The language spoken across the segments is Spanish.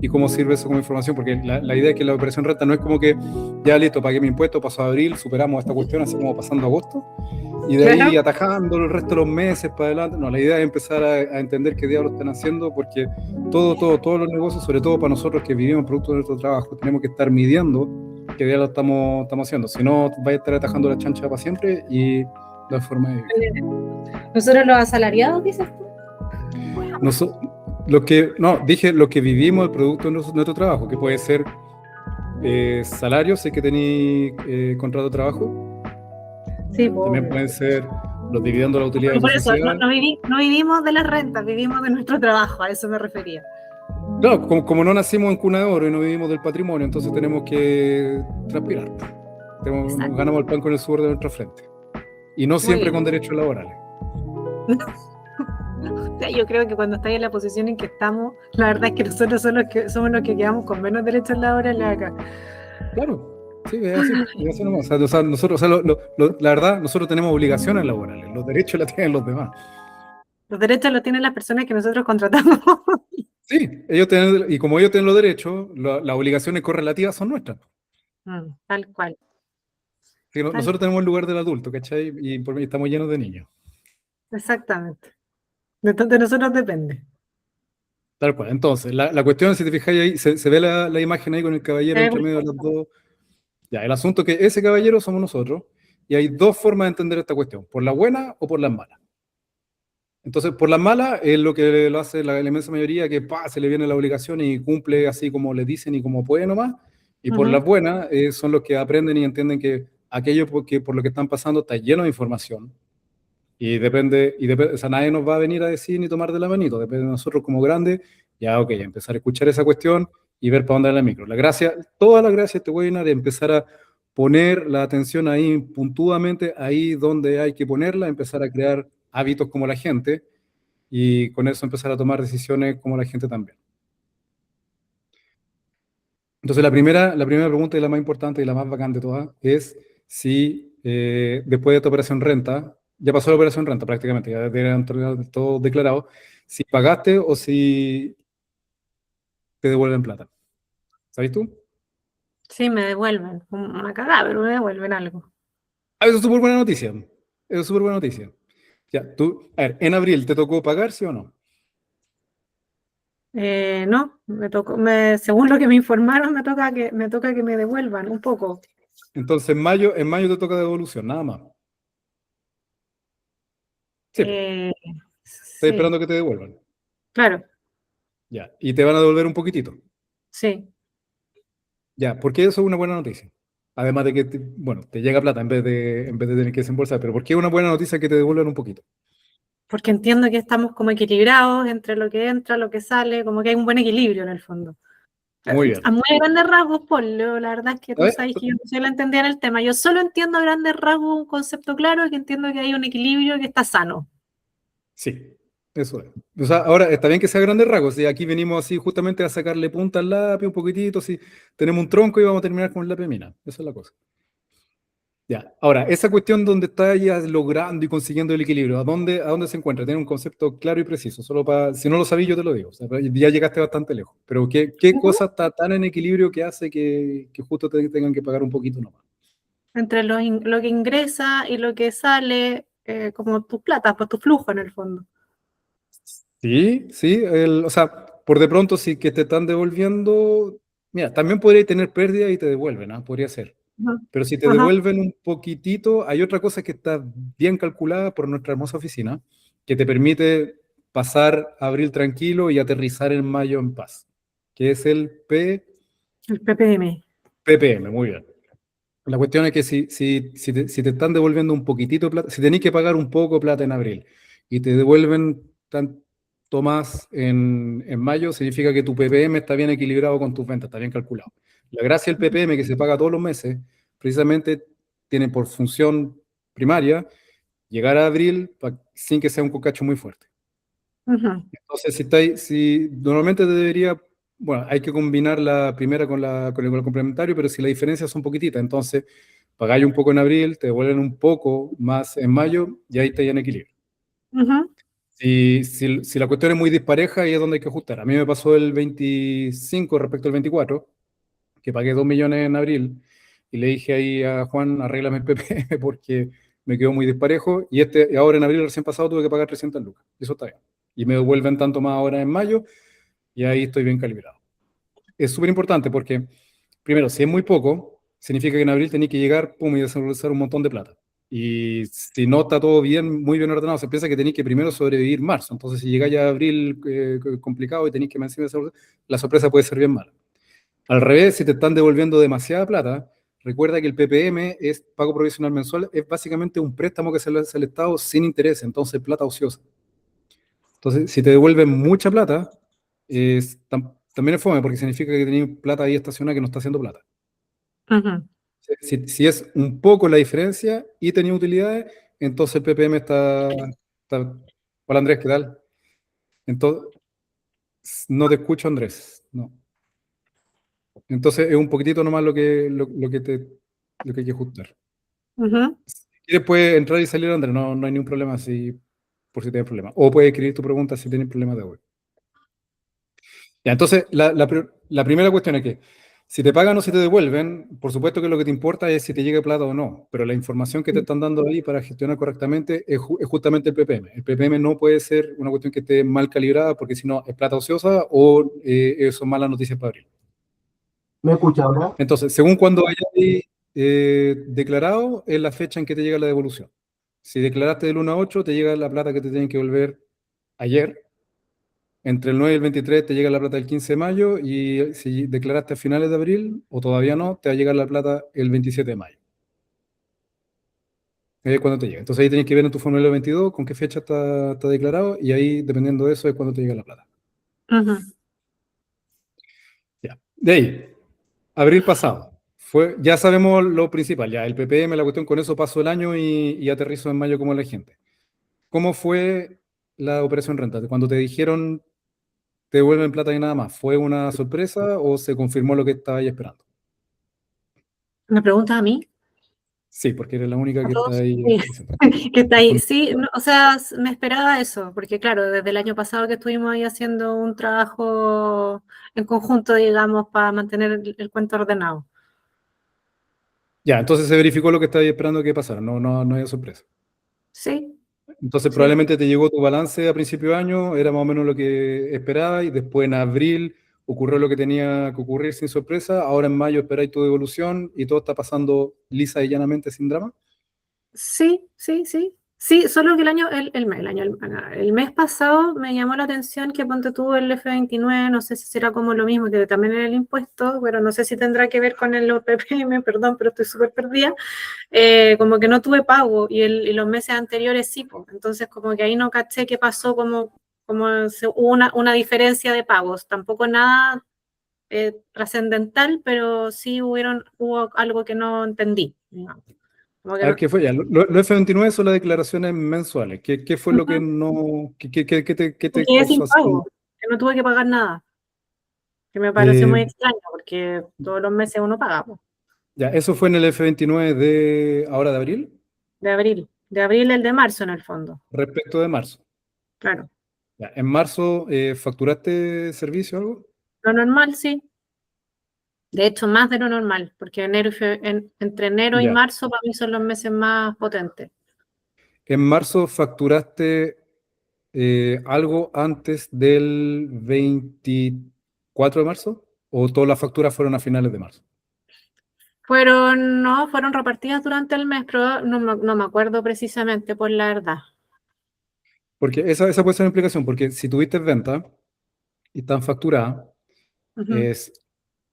y cómo sirve eso como información, porque la idea es que la operación renta no es como que ya listo, pagué mi impuesto, pasó abril, superamos esta cuestión, así como pasando agosto, y de ahí Claro. atajando el resto de los meses para adelante. No, la idea es empezar a entender qué diablos están haciendo, porque todos los negocios, sobre todo para nosotros que vivimos producto de nuestro trabajo, tenemos que estar midiendo qué diablos estamos haciendo. Si no, vais a estar atajando la chancha para siempre y no hay forma de vivir. Nosotros los asalariados, dices tú. Dije lo que vivimos el producto de nuestro trabajo, que puede ser salario, sé que tenéis contrato de trabajo. Sí, También pobre. pueden ser los dividendos de la utilidad de Por tu eso, sociedad. no vivimos de las rentas, vivimos de nuestro trabajo, a eso me refería. Claro, como no nacimos en cuna de oro y no vivimos del patrimonio, entonces tenemos que transpirar. Nos Exacto. ganamos el pan con el sudor de nuestra frente. Y no Muy siempre bien. con derechos laborales. O sea, yo creo que cuando estáis en la posición en que estamos, la verdad es que nosotros somos los que quedamos con menos derechos laborales acá. Claro, sí, es así nomás. La verdad, nosotros tenemos obligaciones laborales, los derechos la tienen los demás. Los derechos los tienen las personas que nosotros contratamos. Sí, y como ellos tienen los derechos, las obligaciones correlativas son nuestras. Tal cual. Sí, Tal nosotros cual. tenemos el lugar del adulto, ¿cachai? Y estamos llenos de niños. Exactamente. De nosotros depende. Tal cual. Entonces, la cuestión, si te fijáis ahí, se ve la imagen ahí con el caballero entre medio de las dos. Ya, el asunto es que ese caballero somos nosotros, y hay dos formas de entender esta cuestión, por la buena o por las malas. Entonces, por las malas es lo que lo hace la inmensa mayoría, que se le viene la obligación y cumple así como le dicen y como puede nomás. Y por las buenas son los que aprenden y entienden que aquello por lo que están pasando está lleno de información. O sea, nadie nos va a venir a decir ni tomar de la manito, depende de nosotros como grandes, ya, ok, empezar a escuchar esa cuestión y ver para dónde va la micro. Toda la gracia de este webinar es empezar a poner la atención ahí puntualmente, ahí donde hay que ponerla, empezar a crear hábitos como la gente y con eso empezar a tomar decisiones como la gente también. Entonces, la primera pregunta y la más importante y la más bacán de todas es si después de esta operación renta, ya pasó la operación renta prácticamente, ya deberían tener todo declarado, si pagaste o si te devuelven plata. ¿Sabes tú? Sí, me devuelven. Una cagada, pero me devuelven algo. Eso es súper buena noticia. Eso es súper buena noticia. Ya, a ver, en abril, ¿te tocó pagar, sí o no? No, me tocó, según lo que me informaron, me toca que me devuelvan un poco. Entonces, en mayo te toca devolución, nada más. Sí, pues, estoy Sí, esperando que te devuelvan. claro, Ya, y te van a devolver un poquitito. sí. Ya, porque eso es una buena noticia. Además de que, bueno, te llega plata en vez de tener que desembolsar, pero ¿por qué es una buena noticia que te devuelvan un poquito? Porque entiendo que estamos como equilibrados entre lo que entra, lo que sale, como que hay un buen equilibrio en el fondo. Muy A bien. muy grandes rasgos, Pablo, la verdad es que tú ¿Sabes? sabes que yo no soy la entendida en el tema. Yo solo entiendo a grandes rasgos un concepto claro y que entiendo que hay un equilibrio que está sano. Sí, eso es. O sea, ahora está bien que sea grandes rasgos, y aquí venimos así justamente a sacarle punta al lápiz un poquitito, si tenemos un tronco y vamos a terminar con el lápiz de mina. Esa es la cosa. Ya, ahora, esa cuestión donde está ya logrando y consiguiendo el equilibrio, ¿a dónde se encuentra? Tiene un concepto claro y preciso, solo para, si no lo sabía yo te lo digo, o sea, ya llegaste bastante lejos, pero ¿qué cosa está tan en equilibrio que hace que justo tengan que pagar un poquito nomás? Entre lo que ingresa y lo que sale, como tus platas, pues tu flujo en el fondo. Sí, sí, o sea, por de pronto sí que te están devolviendo, mira, también podría tener pérdida y te devuelven, ¿ah? Podría ser. Ajá. Pero si te Ajá. devuelven un poquitito, hay otra cosa que está bien calculada por nuestra hermosa oficina, que te permite pasar abril tranquilo y aterrizar en mayo en paz, que es el El PPM. PPM, muy bien. La cuestión es que si te están devolviendo un poquitito de plata, si tenés que pagar un poco de plata en abril y te devuelven tanto más en mayo, significa que tu PPM está bien equilibrado con tus ventas, está bien calculado. La gracia del PPM, que se paga todos los meses, precisamente tiene por función primaria llegar a abril sin que sea un cocacho muy fuerte. Ujú. Entonces, si normalmente debería, bueno, hay que combinar la primera con el complementario, pero si la diferencia son poquititas, entonces pagáis un poco en abril, te devuelven un poco más en mayo y ahí está ya en equilibrio. Ujú. Si la cuestión es muy dispareja, ahí es donde hay que ajustar. A mí me pasó el 25 respecto al 24, que pagué 2 millones en abril, y le dije ahí a Juan, arréglame el PP porque me quedó muy disparejo, y ahora en abril recién pasado tuve que pagar 300 lucas. Eso está bien. Y me devuelven tanto más ahora en mayo, y ahí estoy bien calibrado. Es súper importante porque, primero, si es muy poco, significa que en abril tenéis que llegar, pum, y desembolsar un montón de plata. Y si no está todo bien, muy bien ordenado, se piensa que tenéis que primero sobrevivir marzo. Entonces, si llegáis a abril complicado y tenéis que encima la sorpresa puede ser bien mala. Al revés, si te están devolviendo demasiada plata, recuerda que el PPM es pago provisional mensual, es básicamente un préstamo que se le hace al Estado sin interés, entonces plata ociosa. Entonces, si te devuelven mucha plata, también es fome porque significa que tenéis plata ahí estacionada que no está haciendo plata. Ujú. Si es un poco la diferencia y tenía utilidades, entonces el PPM Hola Andrés, ¿qué tal? Entonces, no te escucho Andrés, no. Entonces es un poquitito nomás lo que hay que ajustar. Ujú. Si quieres puedes entrar y salir Andrés, no hay ningún problema por si tienes problemas. O puedes escribir tu pregunta si tienes problemas de web. Ya, entonces, la primera cuestión es que si te pagan o si te devuelven, por supuesto que lo que te importa es si te llega plata o no, pero la información que te están dando ahí para gestionar correctamente es justamente el PPM. El PPM no puede ser una cuestión que esté mal calibrada porque si no es plata ociosa o son malas noticias para abrir. ¿Me escucha ahora? Entonces, según cuando hayas declarado, es la fecha en que te llega la devolución. Si declaraste del 1 a 8, te llega la plata que te tienen que devolver ayer. Entre el 9 y el 23 te llega la plata el 15 de mayo y si declaraste a finales de abril o todavía no, te va a llegar la plata el 27 de mayo. Es cuando te llega. Entonces ahí tienes que ver en tu formulario 22 con qué fecha está declarado y ahí, dependiendo de eso, es cuando te llega la plata. Ujú. Ya. De ahí, abril pasado. Ya sabemos lo principal, ya el PPM, la cuestión, con eso pasó el año y aterrizó en mayo como la gente. ¿Cómo fue la operación renta? Cuando te dijeron te devuelven plata y nada más, ¿fue una sorpresa o se confirmó lo que estabais esperando? ¿Me preguntas a mí? Sí, porque eres la única ¿A que está todos? ahí Sí. presente. Que está ahí. Sí, o sea, me esperaba eso, porque claro, desde el año pasado que estuvimos ahí haciendo un trabajo en conjunto, digamos, para mantener el cuento ordenado. Ya, entonces se verificó lo que estabais esperando que pasara, no hay sorpresa. Sí, Entonces sí. probablemente te llegó tu balance a principio de año, era más o menos lo que esperabas, y después en abril ocurrió lo que tenía que ocurrir sin sorpresa, ahora en mayo esperáis tu devolución y todo está pasando lisa y llanamente sin drama. Sí, sí, sí. Sí, solo que el mes pasado me llamó la atención que ponte tú el F29, no sé si será como lo mismo, que también era el impuesto, pero no sé si tendrá que ver con el OPPM, perdón, pero estoy súper perdida. Como que no tuve pago y los meses anteriores sí, pues. Entonces como que ahí no caché qué pasó, hubo una diferencia de pagos, tampoco nada trascendental, pero sí hubo algo que no entendí, digamos. Como que A ver, no- ¿qué fue ya? Lo F29 son las declaraciones mensuales. ¿Qué fue lo que Ujú. no, qué Me te quedé sin causó así? pago, que no tuve que pagar nada, que me pareció Eh, muy extraño porque todos los meses uno paga, pues, ya, eso fue en el F29 de ahora de abril, de abril el de marzo en el fondo, respecto de marzo. claro. Ya, en marzo, ¿facturaste servicio o algo? Lo normal sí, de hecho más de lo normal, porque entre enero y Ya. marzo para mí son los meses más potentes. En marzo facturaste algo antes del 24 de marzo, o todas las facturas fueron a finales de marzo. No, fueron repartidas durante el mes, pero no me acuerdo precisamente, por la verdad. Porque esa puede ser una implicación, porque si tuviste venta y están facturadas, Ujú. es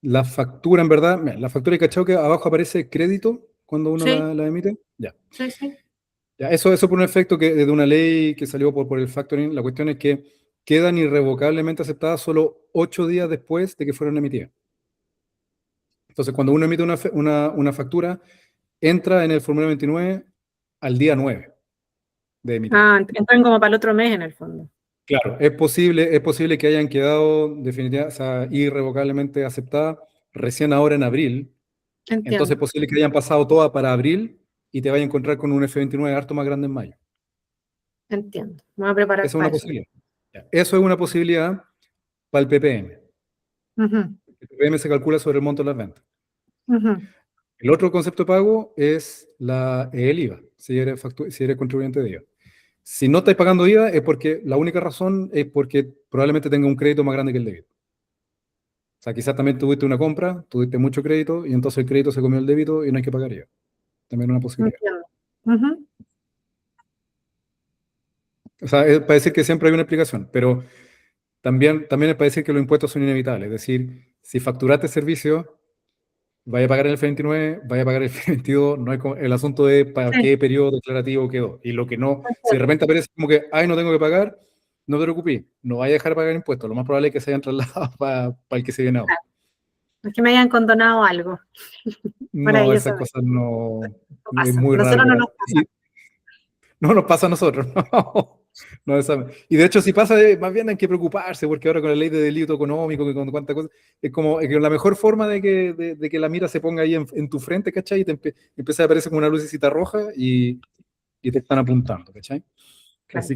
la factura, en verdad, mira, la factura de cachao que abajo aparece crédito cuando uno Sí, la emite. Ya. sí, sí. Ya, eso por un efecto de una ley que salió por el factoring. La cuestión es que quedan irrevocablemente aceptadas solo 8 días después de que fueron emitidas. Entonces, cuando uno emite una factura, entra en el formulario 29 al día 9 de emitir. Ah, entran como para el otro mes en el fondo. Claro, es posible que hayan quedado definitivamente, o sea, irrevocablemente aceptadas recién ahora en abril. Entonces es Entiendo. posible que hayan pasado todas para abril y te vayas a encontrar con un F29 harto más grande en mayo. Entiendo. Me voy a preparar Esa es una para eso. posibilidad. Ya, eso es una posibilidad para el PPM. Ujú, El PPM se calcula sobre el monto de las ventas. ujú. El otro concepto de pago es el IVA, si eres contribuyente de IVA. Si no estáis pagando IVA es porque la única razón es porque probablemente tenga un crédito más grande que el débito. O sea, quizás también tuviste una compra, tuviste mucho crédito y entonces el crédito se comió el débito y no hay que pagar IVA. También es una posibilidad. Entiendo. Ujú, O sea, es para decir que siempre hay una explicación, pero también es para decir que los impuestos son inevitables. Es decir, si facturaste servicio, vaya a pagar el F29, vaya a pagar el F22, no hay el asunto de para sí, qué periodo declarativo quedó. Y lo que no, si de entiendo. repente aparece como que, ay, no tengo que pagar, no te preocupes, no vaya a dejar de pagar impuestos. Lo más probable es que se hayan trasladado para el que se viene ahora. Es que me hayan condonado algo. No, esas Maravilloso. cosas no, No es pasa. muy raro Nosotros que no pase. nos pasa. No nos pasa a nosotros, no. No, y de hecho, si pasa, más bien hay que preocuparse, porque ahora con la ley de delito económico, que con cuántas cosas, es como que la mejor forma de que la mira se ponga ahí en tu frente, ¿cachai? Y te empieza a aparecer como una lucecita roja y te están apuntando, ¿cachai? Claro.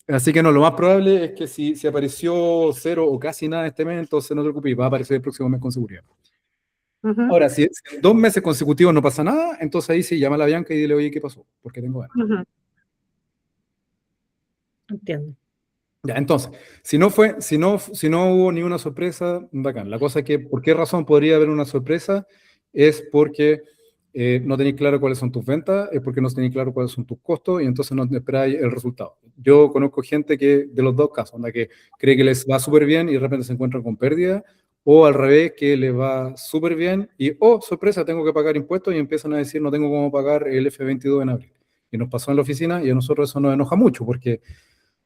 Así que no, lo más probable es que si apareció cero o casi nada este mes, entonces no te preocupes, va a aparecer el próximo mes con seguridad. Ujú, Ahora, si en 2 meses consecutivos no pasa nada, entonces ahí sí llama a la Bianca y dile, oye, ¿qué pasó? Porque tengo ganas. ujú. Entiendo. Ya, entonces, si no hubo ni una sorpresa, bacán. La cosa es que, ¿por qué razón podría haber una sorpresa? Es porque no tenéis claro cuáles son tus ventas, es porque no tenéis claro cuáles son tus costos y entonces no esperáis el resultado. Yo conozco gente que, de los dos casos, onda que cree que les va súper bien y de repente se encuentran con pérdida, o al revés, que les va súper bien y, oh, sorpresa, tengo que pagar impuestos y empiezan a decir, no tengo cómo pagar el F22 en abril. Y nos pasó en la oficina y a nosotros eso nos enoja mucho porque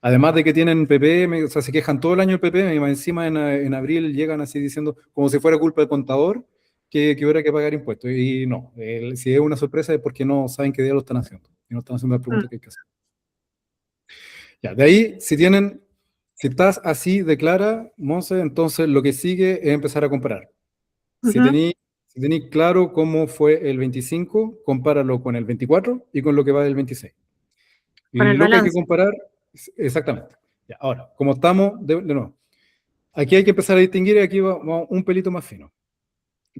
además de que tienen PPM, o sea, se quejan todo el año del PPM y más encima en abril llegan así diciendo, como si fuera culpa del contador, que hubiera que pagar impuestos. Y no, si es una sorpresa es porque no saben qué día lo están haciendo. Y no están haciendo la pregunta que hay que hacer. Ya, de ahí, si estás así de clara, Monse, entonces lo que sigue es empezar a comparar. Si Ujú. tení claro cómo fue el 25, compáralo con el 24 y con lo que va del 26. Con Y el lo que hay que balance. comparar, exactamente. Ya, ahora, como estamos, de nuevo, aquí hay que empezar a distinguir y aquí vamos un pelito más fino.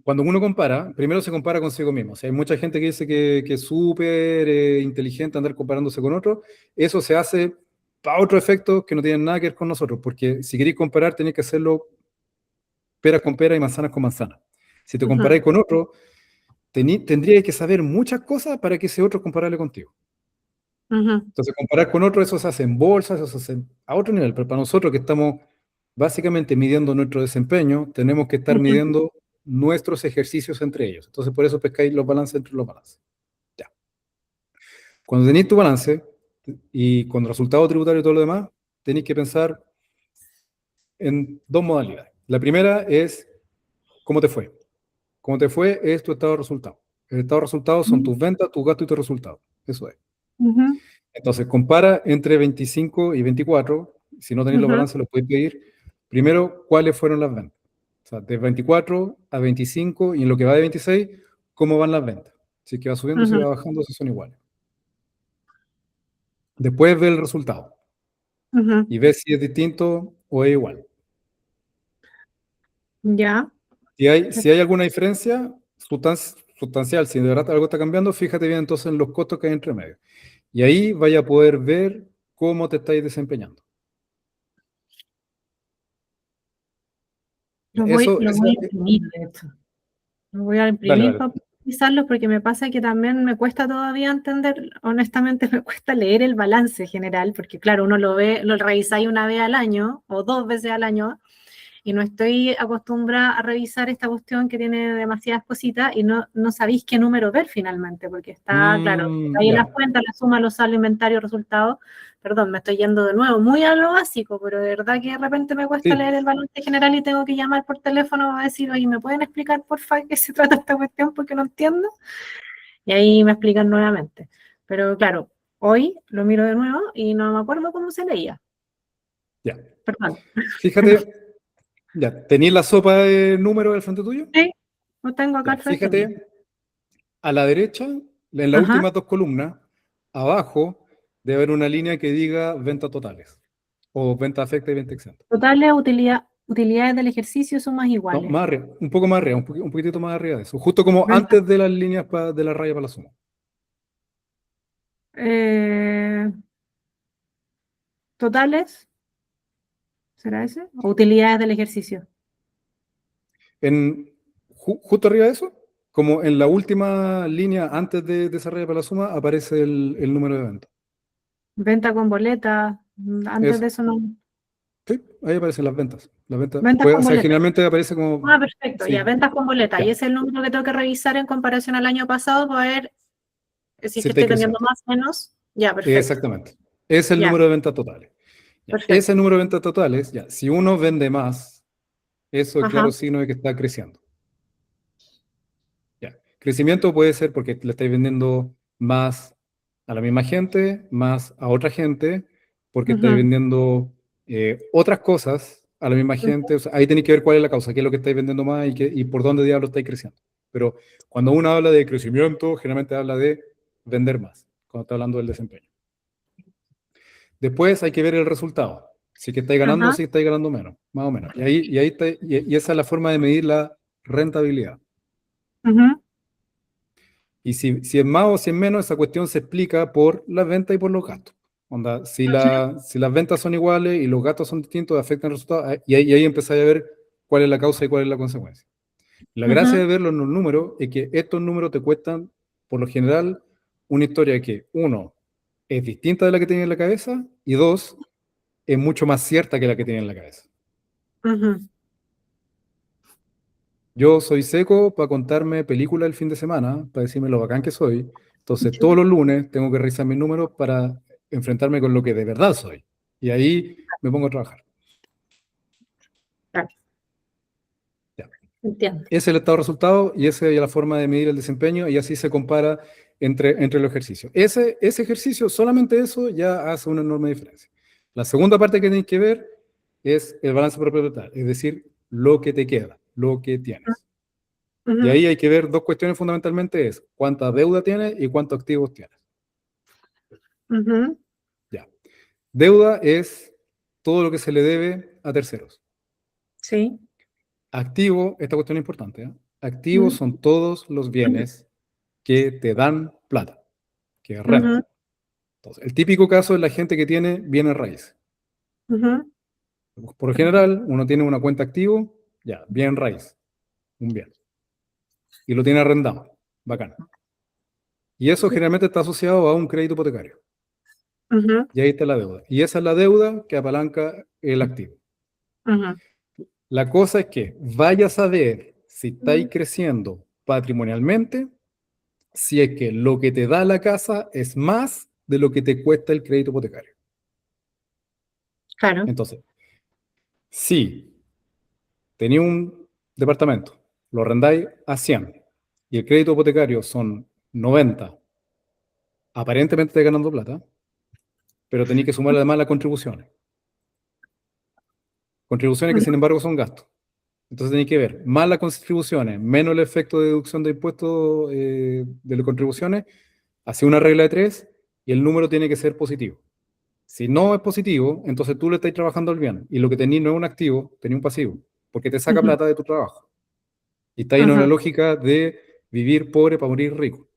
Cuando uno compara, primero se compara consigo mismo. O sea, hay mucha gente que dice que es súper inteligente andar comparándose con otros. Eso se hace para otros efectos que no tienen nada que ver con nosotros, porque si queréis comparar, tenéis que hacerlo peras con peras y manzanas con manzanas. Si te Ujú, comparáis con otro, tendríais que saber muchas cosas para que ese otro comparable contigo. ujú, Entonces, comparar con otro, eso se hace en bolsas, eso se hace a otro nivel, pero para nosotros que estamos básicamente midiendo nuestro desempeño, tenemos que estar ujú, midiendo nuestros ejercicios entre ellos. Entonces, por eso pescáis los balances entre los balances. Ya. Cuando tenéis tu balance y con resultado tributario y todo lo demás, tenéis que pensar en dos modalidades. La primera es cómo te fue. Cómo te fue es tu estado de resultado. El estado de resultados son tus ventas, tus gastos y tus resultados. Eso es. ujú, Entonces, compara entre 25 y 24. Si no tenéis los ujú, balances, los podéis pedir. Primero, ¿cuáles fueron las ventas? O sea, de 24 a 25 y en lo que va de 26, ¿cómo van las ventas? Si es que va subiendo, si ujú. va bajando, si son iguales. Después ve el resultado Ujú. y ve si es distinto o es igual. Ya. Si hay alguna diferencia sustancial, si de verdad algo está cambiando, fíjate bien entonces en los costos que hay entre medio. Y ahí vaya a poder ver cómo te estáis desempeñando. Lo voy, Eso, lo esa, voy a imprimir, de hecho. Lo voy a dale, imprimir dale. para utilizarlo porque me pasa que también me cuesta todavía entender, honestamente me cuesta leer el balance general, porque claro, uno lo ve, lo revisáis una vez al año o 2 veces al año y no estoy acostumbrada a revisar esta cuestión que tiene demasiadas cositas y no sabéis qué número ver finalmente, porque está, claro, ahí en las Ya. cuentas, la suma, los saldos, inventario, resultados. Perdón, me estoy yendo de nuevo, muy a lo básico, pero de verdad que de repente me cuesta Sí, leer el balance general y tengo que llamar por teléfono a decir, oye, ¿me pueden explicar por favor qué se trata esta cuestión porque no entiendo? Y ahí me explican nuevamente. Pero claro, hoy lo miro de nuevo y no me acuerdo cómo se leía. ya. Perdón. Fíjate, ya, ¿tenéis la sopa de números al frente tuyo? Sí, lo tengo acá Ya, al frente mío. fíjate, a la derecha, en las Ajá. últimas dos columnas, abajo, debe haber una línea que diga ventas totales, o venta afecta y venta exenta. Totales utilidades del ejercicio sumas No, iguales. más arriba, un poco más arriba, un poquitito más arriba de eso, justo como Venta. antes de las líneas de la raya para la suma. Totales, ¿será ese? ¿O utilidades del ejercicio? Justo arriba de eso, como en la última línea antes de esa raya para la suma, aparece el número de venta. Venta con boleta, antes Eso. de eso no. Sí, ahí aparecen las ventas. Ventas Pues, con o sea, boleta. generalmente aparece como... Ah, perfecto, sí, ya, ventas con boleta. ya. Y ese es el número que tengo que revisar en comparación al año pasado para ver si Sí, es que está estoy vendiendo creciendo. más o menos. Ya, perfecto. Exactamente. Es el Ya. número de ventas totales. Ya, Perfecto. ese número de ventas totales, ya, si uno vende más, eso es Ajá. claro signo de que está creciendo. Ya. Crecimiento puede ser porque le estáis vendiendo más a la misma gente, más a otra gente, porque estáis Ujú. vendiendo otras cosas a la misma gente. O sea, ahí tenéis que ver cuál es la causa, qué es lo que estáis vendiendo más y por dónde diablos estáis creciendo. Pero cuando uno habla de crecimiento, generalmente habla de vender más, cuando está hablando del desempeño. Después hay que ver el resultado. Si que estáis ganando o Ajá. si estáis ganando menos, más o menos. Y esa es la forma de medir la rentabilidad. Ujú. Y si es más o si es menos, esa cuestión se explica por las ventas y por los gastos. Onda, si las ventas son iguales y los gastos son distintos, afectan el resultado, y ahí empezáis a ver cuál es la causa y cuál es la consecuencia. La gracia de verlo en los números es que estos números te cuestan, por lo general, una historia que, uno, es distinta de la que tienes en la cabeza, y dos, es mucho más cierta que la que tienes en la cabeza. Ujú. Yo soy seco para contarme películas el fin de semana, para decirme lo bacán que soy. Entonces, todos los lunes tengo que revisar mis números para enfrentarme con lo que de verdad soy. Y ahí me pongo a trabajar. Claro. Ya. Entiendo. Ese es el estado de resultado y esa es la forma de medir el desempeño y así se compara entre los ejercicios. Ese ejercicio, solamente eso ya hace una enorme diferencia. La segunda parte que tenéis que ver es el balance propietario, es decir, lo que te queda, lo que tienes. Y ahí hay que ver dos cuestiones fundamentalmente, es cuánta deuda tienes y cuántos activos tienes. Ya. Deuda es todo lo que se le debe a terceros. Sí. Activo, esta cuestión es importante, ¿eh? Activos son todos los bienes que te dan plata, que es renta. Entonces, el típico caso es la gente que tiene bienes raíces. Por lo general, uno tiene una cuenta activo, ya, bien raíz, un bien. Y lo tiene arrendado, bacán. Y eso generalmente está asociado a un crédito hipotecario. Y ahí está la deuda. Y esa es la deuda que apalanca el activo. La cosa es que vayas a ver si estáis creciendo patrimonialmente, si es que lo que te da la casa es más de lo que te cuesta el crédito hipotecario. Claro. Entonces, si tenía un departamento, lo arrendáis a 100 y el crédito hipotecario son 90, aparentemente estáis ganando plata, pero tenéis que sumar además las contribuciones. Contribuciones que sin embargo son gastos. Entonces tenéis que ver más las contribuciones, menos el efecto de deducción de impuestos de las contribuciones, hace una regla de 3 y el número tiene que ser positivo. Si no es positivo, entonces tú le estás trabajando al bien y lo que tenéis no es un activo, tenéis un pasivo, porque te saca plata de tu trabajo. Y está ahí en una lógica de vivir pobre para morir rico.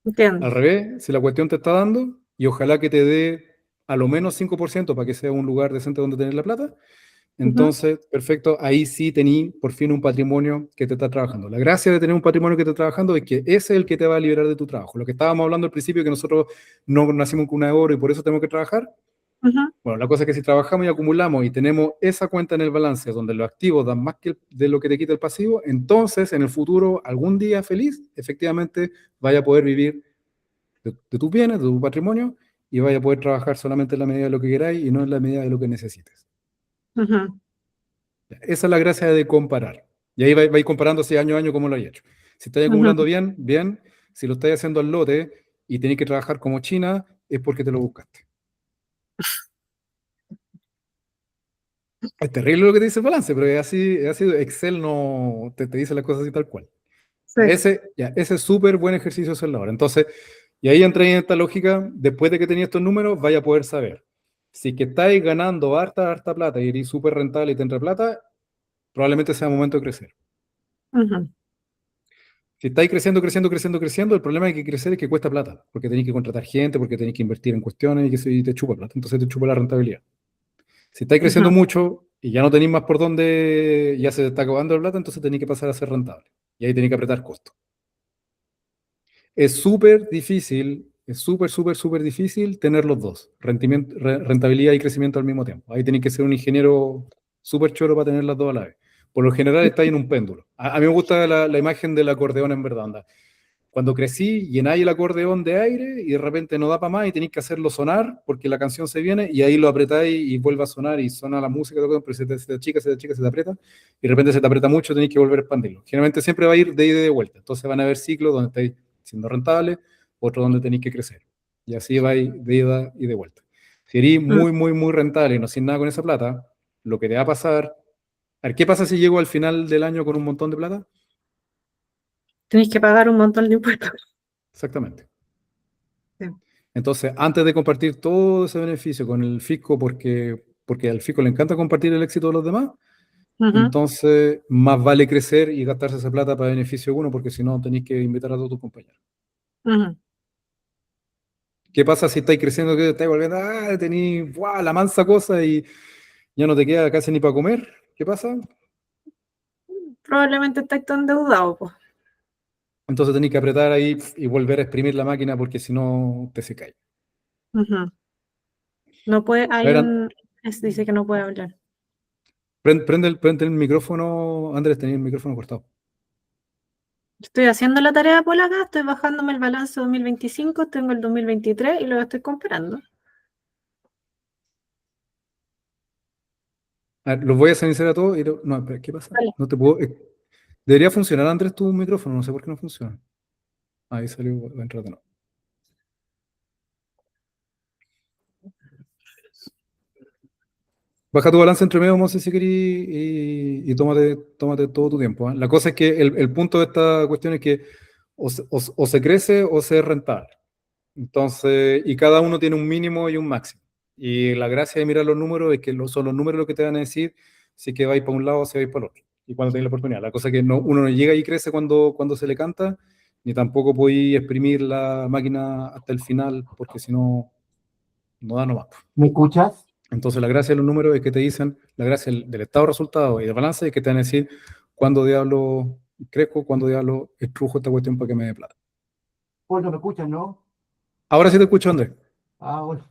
Entiendo. Al revés, si la cuestión te está dando, y ojalá que te dé a lo menos 5% para que sea un lugar decente donde tener la plata, entonces, perfecto, ahí sí tení por fin un patrimonio que te está trabajando. La gracia de tener un patrimonio que te está trabajando es que ese es el que te va a liberar de tu trabajo. Lo que estábamos hablando al principio, que nosotros no nacimos con una de oro y por eso tenemos que trabajar. Bueno, la cosa es que si trabajamos y acumulamos y tenemos esa cuenta en el balance donde los activos dan más que de lo que te quita el pasivo, entonces en el futuro, algún día feliz, efectivamente vaya a poder vivir de tus bienes, de tu patrimonio, y vaya a poder trabajar solamente en la medida de lo que queráis y no en la medida de lo que necesites. Esa es la gracia de comparar. Y ahí vais comparando así año a año cómo lo hay hecho. Si estáis acumulando bien, bien. Si lo estáis haciendo al lote y tenéis que trabajar como China, es porque te lo buscaste. Es terrible lo que te dice el balance, pero es así, Excel no te dice las cosas así tal cual. Sí. Ese es súper buen ejercicio hacerlo ahora. Entonces, Y ahí entra en esta lógica, después de que tenías estos números, vaya a poder saber. Si que estáis ganando harta plata y eres súper rentable y te entra plata, probablemente sea momento de crecer. Ujú. Si estáis creciendo, el problema de que crecer es que cuesta plata, porque tenéis que contratar gente, porque tenéis que invertir en cuestiones y te chupa plata, entonces te chupa la rentabilidad. Si estáis creciendo Ujú. mucho y ya no tenéis más por dónde, ya se te está acabando la plata, entonces tenéis que pasar a ser rentable. Y ahí tenéis que apretar costos. Es súper difícil, es súper difícil tener los dos, rentabilidad y crecimiento al mismo tiempo. Ahí tenéis que ser un ingeniero súper choro para tener las dos a la vez. Por lo general está ahí en un péndulo. A mí me gusta la imagen del acordeón en verdad. Anda. Cuando crecí, llenáis el acordeón de aire y de repente no da para más y tenéis que hacerlo sonar porque la canción se viene y ahí lo apretáis y vuelve a sonar y suena la música, pero se te achica, se te aprieta y de repente se te aprieta mucho, tenéis que volver a expandirlo. Generalmente siempre va a ir de ida y de vuelta. Entonces van a haber ciclos donde estáis siendo rentables, otros donde tenéis que crecer. Y así vais de ida y de vuelta. Si eres muy rentable y no haces nada con esa plata, lo que te va a pasar... A ver, ¿qué pasa si llego al final del año con un montón de plata? Tenéis que pagar un montón de impuestos. Exactamente. Sí. Entonces, antes de compartir todo ese beneficio con el fisco, porque al fisco le encanta compartir el éxito de los demás, Ujú. entonces más vale crecer y gastarse esa plata para beneficio de uno, porque si no tenéis que invitar a todos tus compañeros. Ujú. ¿Qué pasa si estáis creciendo, que estáis volviendo, tenéis la mansa cosa y ya no te queda casi ni para comer? ¿Qué pasa? Probablemente estáis todo endeudado, pues. Entonces tenéis que apretar ahí y volver a exprimir la máquina porque si no te se cae. Ujú. No puede, A hay ver, un, dice que no puede hablar. prende el micrófono, Andrés, tenía el micrófono cortado. Estoy haciendo la tarea por acá, estoy bajándome el balance 2025, tengo el 2023 y lo estoy comparando. A ver, los voy a silenciar a todos y no, espera, ¿qué pasa? Vale. No te puedo... debería funcionar, Andrés, tu micrófono, no sé por qué no funciona. Ahí salió, entrate, no. Baja tu balance entre medio, Moses, si querís, y tómate todo tu tiempo. ¿Eh? La cosa es que el punto de esta cuestión es que o se crece o se es rentable. Entonces, y cada uno tiene un mínimo y un máximo. Y la gracia de mirar los números es que son los números los que te van a decir si es que vais para un lado o si vais para el otro. Y cuando tenéis la oportunidad. La cosa es que uno no llega y crece cuando se le canta, ni tampoco podéis exprimir la máquina hasta el final, porque si no, no da nomás. ¿Me escuchas? Entonces, la gracia de los números es que te dicen, la gracia del estado de resultados y del balance es que te van a decir cuándo diablo crezco, cuándo diablo estrujo esta cuestión para que me dé plata. Pues no me escuchas, ¿no? Ahora sí te escucho, Andrés. Ah, bueno,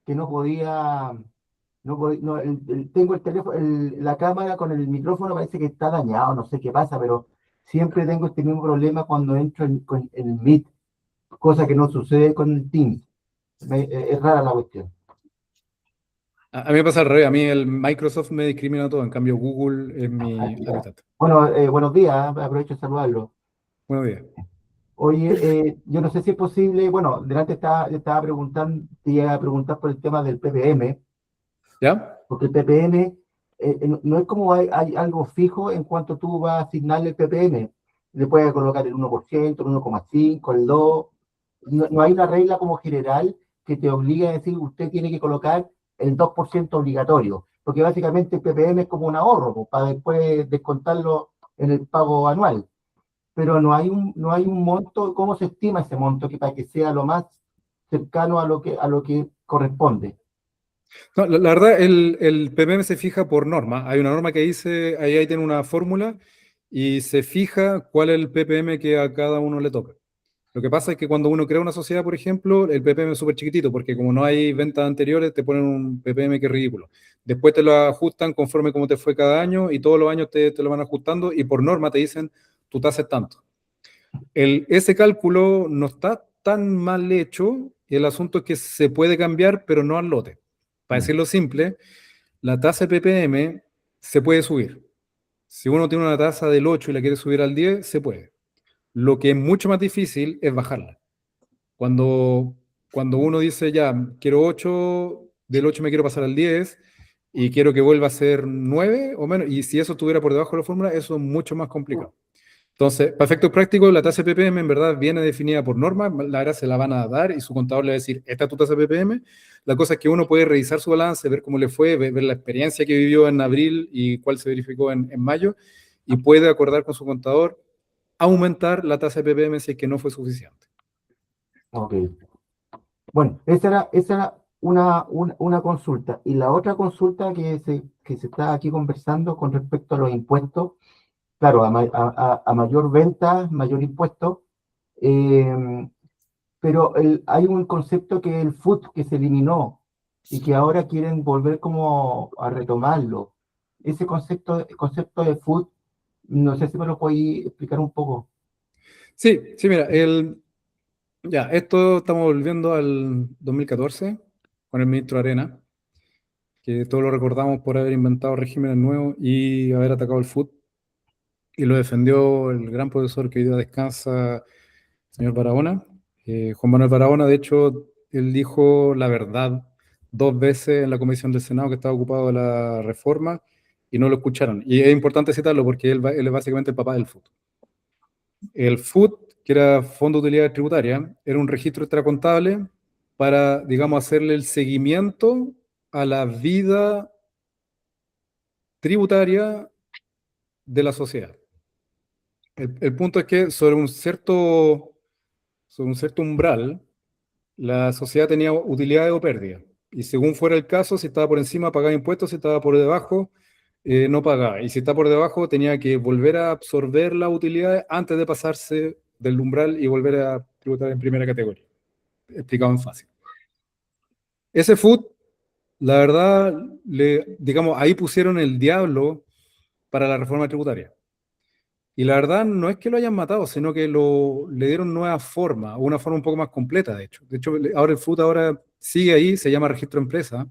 que no podía, no, tengo el teléfono, la cámara con el micrófono parece que está dañado, no sé qué pasa, pero siempre tengo este mismo problema cuando entro con el Meet, cosa que no sucede con el Teams. Es rara la cuestión. A mí me pasa al revés, a mí el Microsoft me discrimina todo, en cambio Google es mi Ah, ya. hábitat. Bueno, buenos días, aprovecho de saludarlo. Buenos días. Oye, yo no sé si es posible, bueno, delante estaba preguntando, te iba a preguntar por el tema del ppm, ¿Ya? porque el ppm no es como hay algo fijo en cuanto tú vas a asignarle el ppm. Le puedes colocar el 1%, el 1,5, el 2%. No hay una regla como general que te obligue a decir usted tiene que colocar el 2% obligatorio, porque básicamente el ppm es como un ahorro, pues, para después descontarlo en el pago anual. Pero no hay un monto. ¿Cómo se estima ese monto que para que sea lo más cercano a lo que corresponde? No, la verdad, el PPM se fija por norma. Hay una norma que dice, ahí tiene una fórmula y se fija cuál es el PPM que a cada uno le toca. Lo que pasa es que cuando uno crea una sociedad, por ejemplo, el PPM es súper chiquitito, porque como no hay ventas anteriores, te ponen un PPM que es ridículo. Después te lo ajustan conforme como te fue cada año y todos los años te lo van ajustando y por norma te dicen, tu tasa es tanto. Ese cálculo no está tan mal hecho, y el asunto es que se puede cambiar, pero no al lote. Para decirlo simple, la tasa de PPM se puede subir. Si uno tiene una tasa del 8 y la quiere subir al 10, se puede. Lo que es mucho más difícil es bajarla. Cuando uno dice, ya, quiero 8, del 8 me quiero pasar al 10 y quiero que vuelva a ser 9 o menos, y si eso estuviera por debajo de la fórmula, eso es mucho más complicado. Entonces, para efectos prácticos, la tasa de ppm en verdad viene definida por norma, la ARA se la van a dar y su contador le va a decir, esta es tu tasa de ppm. La cosa es que uno puede revisar su balance, ver cómo le fue, ver la experiencia que vivió en abril y cuál se verificó en mayo, y puede acordar con su contador aumentar la tasa de ppm si es que no fue suficiente. Ok. Bueno, esa era una consulta. Y la otra consulta que se está aquí conversando con respecto a los impuestos, claro, a mayor venta, mayor impuesto, eh, pero hay un concepto que es el FUT que se eliminó y que ahora quieren volver como a retomarlo. Ese concepto de FUT, no sé si me lo podéis explicar un poco. Sí, mira, ya, esto estamos volviendo al 2014 con el ministro Arena, que todos lo recordamos por haber inventado regímenes nuevos y haber atacado el FUT, y lo defendió el gran profesor que hoy día descansa, señor Barahona. Juan Manuel Barahona, de hecho, él dijo la verdad 2 veces en la comisión del Senado que estaba ocupado de la reforma y no lo escucharon. Y es importante citarlo porque él es básicamente el papá del FUT. El FUT, que era Fondo de Utilidad Tributaria, era un registro extracontable para, digamos, hacerle el seguimiento a la vida tributaria de la sociedad. El punto es que sobre un cierto umbral, la sociedad tenía utilidades o pérdidas. Y según fuera el caso, si estaba por encima pagaba impuestos, si estaba por debajo no pagaba. Y si está por debajo tenía que volver a absorber las utilidades antes de pasarse del umbral y volver a tributar en primera categoría. Explicado en fácil. Ese FUT, la verdad, digamos, ahí pusieron el diablo para la reforma tributaria. Y la verdad no es que lo hayan matado, sino que le dieron nueva forma, una forma un poco más completa, de hecho. De hecho, ahora el FUT ahora sigue ahí, se llama registro empresa,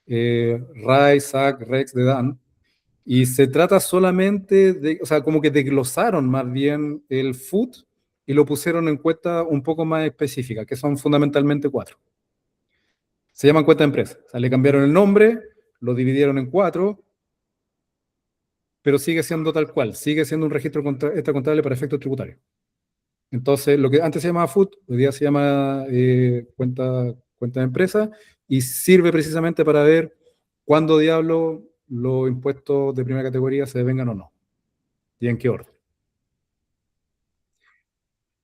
RAI, SAC, REX de DAN, y se trata solamente de, o sea, como que desglosaron más bien el FUT y lo pusieron en cuentas un poco más específicas, que son fundamentalmente 4. Se llaman cuentas de empresa, o sea, le cambiaron el nombre, lo dividieron en 4, pero sigue siendo tal cual, sigue siendo un registro extracontable para efectos tributarios. Entonces, lo que antes se llamaba FUT, hoy día se llama cuenta de empresa, y sirve precisamente para ver cuándo diablo los impuestos de primera categoría se devengan o no, y en qué orden.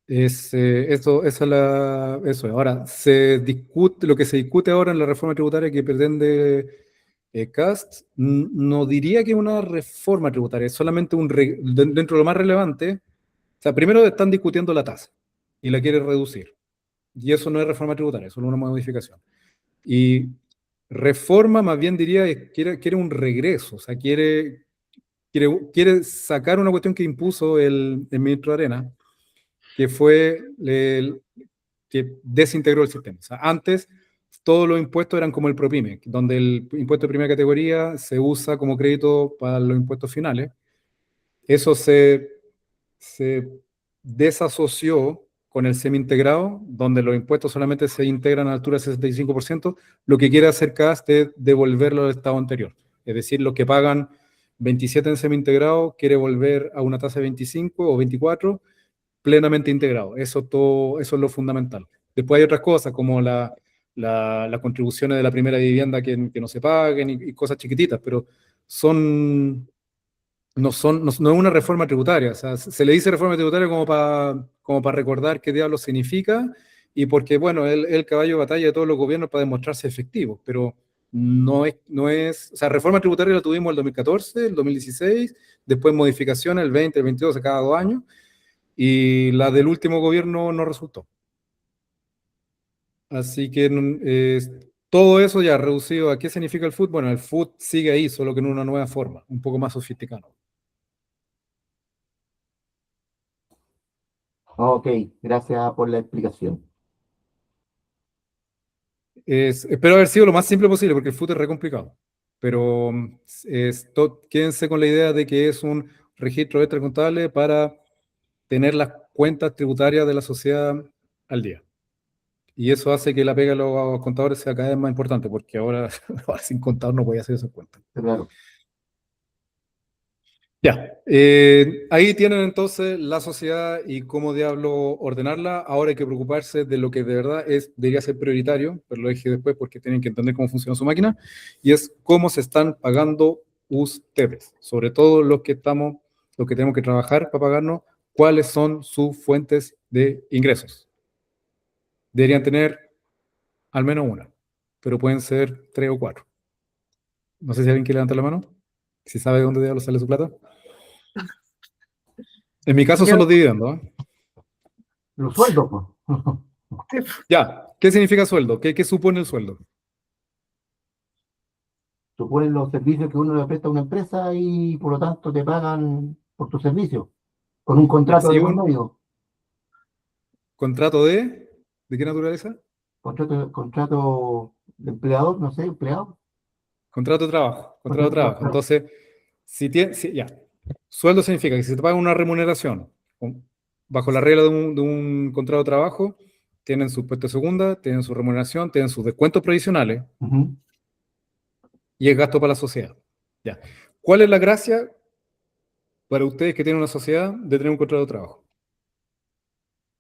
Eso es. Ahora, lo que se discute ahora en la reforma tributaria que pretende Cast, no diría que es una reforma tributaria, es solamente dentro de lo más relevante. O sea, primero están discutiendo la tasa y la quiere reducir. Y eso no es reforma tributaria, es solo una modificación. Y reforma, más bien diría, quiere un regreso, o sea, quiere sacar una cuestión que impuso el ministro Arena, que fue que desintegró el sistema. O sea, antes todos los impuestos eran como el PROPYME, donde el impuesto de primera categoría se usa como crédito para los impuestos finales. Eso se desasoció con el semi-integrado, donde los impuestos solamente se integran a la altura del 65%, lo que quiere hacer CAST es devolverlo al estado anterior. Es decir, los que pagan 27 en semi-integrado quiere volver a una tasa de 25 o 24 plenamente integrado. Eso es lo fundamental. Después hay otras cosas como las contribuciones de la primera vivienda que no se paguen y cosas chiquititas, pero no es una reforma tributaria. O sea, se le dice reforma tributaria como para recordar qué diablo significa y porque, bueno, es el caballo de batalla de todos los gobiernos para demostrarse efectivos, pero no es, o sea, reforma tributaria la tuvimos el 2014, el 2016, después modificaciones el 20, el 22, cada 2 años, y la del último gobierno no resultó. Así que todo eso ya reducido a qué significa el FUT. Bueno, el FUT sigue ahí, solo que en una nueva forma, un poco más sofisticado. Ok, gracias por la explicación. Espero haber sido lo más simple posible, porque el FUT es re complicado. Pero quédense con la idea de que es un registro extracontable para tener las cuentas tributarias de la sociedad al día. Y eso hace que la pega de los contadores sea cada vez más importante, porque ahora sin contador no podía hacer esas cuentas. Claro. Ya, ahí tienen entonces la sociedad y cómo diablo ordenarla. Ahora hay que preocuparse de lo que de verdad debería ser prioritario, pero lo dije después porque tienen que entender cómo funciona su máquina, y es cómo se están pagando ustedes, sobre todo los que tenemos que trabajar para pagarnos, cuáles son sus fuentes de ingresos. Deberían tener al menos una, pero pueden ser 3 o 4. No sé si alguien quiere levantar la mano, si sabe de dónde diablo sale su plata. En mi caso son Yo, los dividendos, ¿eh? Los sueldos, pues. Ya, ¿qué significa sueldo? ¿Qué supone el sueldo? Suponen los servicios que uno le presta a una empresa y por lo tanto te pagan por tus servicios, con un Ya, contrato si de por un medio. contrato ¿de qué naturaleza? Contrato de empleador, no sé, empleado. Contrato de trabajo, contrato de Contrato trabajo. de Entonces, ya, sueldo significa que si te pagan una remuneración bajo la regla de un contrato de trabajo, tienen su puesto de segunda, tienen su remuneración, tienen sus descuentos previsionales Ujú. y es gasto para la sociedad. Ya. ¿Cuál es la gracia para ustedes que tienen una sociedad de tener un contrato de trabajo?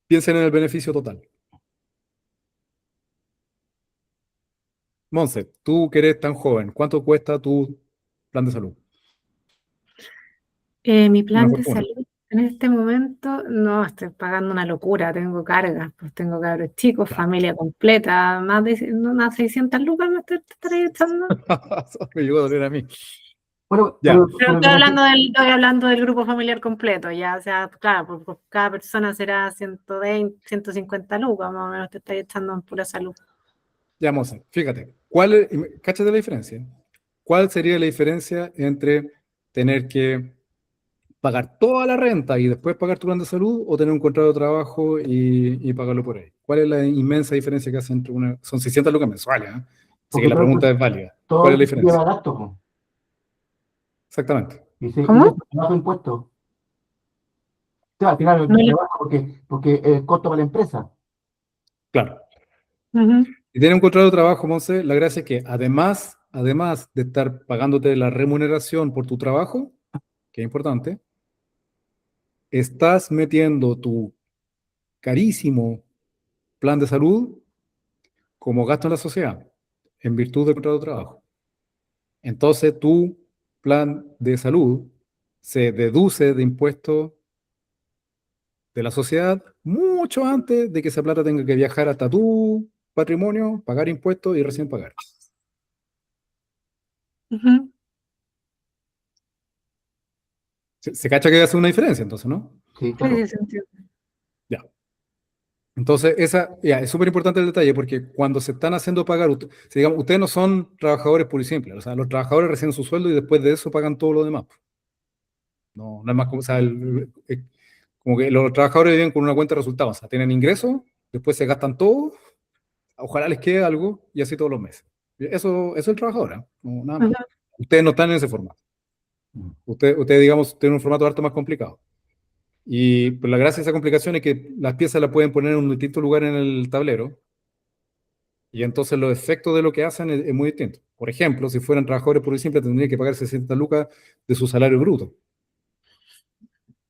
Piensen en el beneficio total. Monse, tú que eres tan joven, ¿cuánto cuesta tu plan de salud? mi Una plan de fortuna. salud en este momento, no, estoy pagando una locura, tengo cargas, pues tengo cabros chicos, Claro. familia completa, más de unas 600 lucas me estaré echando. Me llegó a doler a mí. Bueno, Ya, Pero estoy hablando del grupo familiar completo, ya, o sea, claro, por cada persona será 120, 150 lucas, más o menos te estás echando en pura salud. ya, Monse, fíjate, cáchate la diferencia. ¿Cuál sería la diferencia entre tener que pagar toda la renta y después pagar tu plan de salud o tener un contrato de trabajo y pagarlo por ahí? ¿Cuál es la inmensa diferencia que hace entre una? Son 600 lucas mensuales, ¿eh? Así que porque la pregunta es válida. ¿Cuál es todo la diferencia? lleva gastos, pues, Exactamente. y ¿Cómo? eso te baja impuestos. O sea, al final No te le- baja porque el costo para la empresa. Claro. Ujú. Y tener un contrato de trabajo, Monse, la gracia es que además de estar pagándote la remuneración por tu trabajo, que es importante, estás metiendo tu carísimo plan de salud como gasto en la sociedad, en virtud del contrato de trabajo. Entonces, tu plan de salud se deduce de impuestos de la sociedad mucho antes de que esa plata tenga que viajar hasta tu patrimonio, pagar impuestos y recién pagar. Ujú. Se cacha que hace una diferencia, entonces, ¿no? Sí, Sí, claro. sí, se entiende. Ya. Entonces, es súper importante el detalle porque cuando se están haciendo pagar, si digamos, ustedes no son trabajadores pura y simple, o sea, los trabajadores reciben su sueldo y después de eso pagan todo lo demás. No, no es más como, o sea, como que los trabajadores viven con una cuenta de resultados, o sea, tienen ingresos, después se gastan todo, ojalá les quede algo y así todos los meses. Eso es el trabajador, ¿eh? No, nada más. Ujú. Ustedes no están en ese formato. Mm. Ustedes, digamos, tienen un formato harto más complicado. Y pues, la gracia de esa complicación es que las piezas las pueden poner en un distinto lugar en el tablero. Y entonces los efectos de lo que hacen es muy distinto. Por ejemplo, si fueran trabajadores puro y simple, tendrían que pagar 60 lucas de su salario bruto.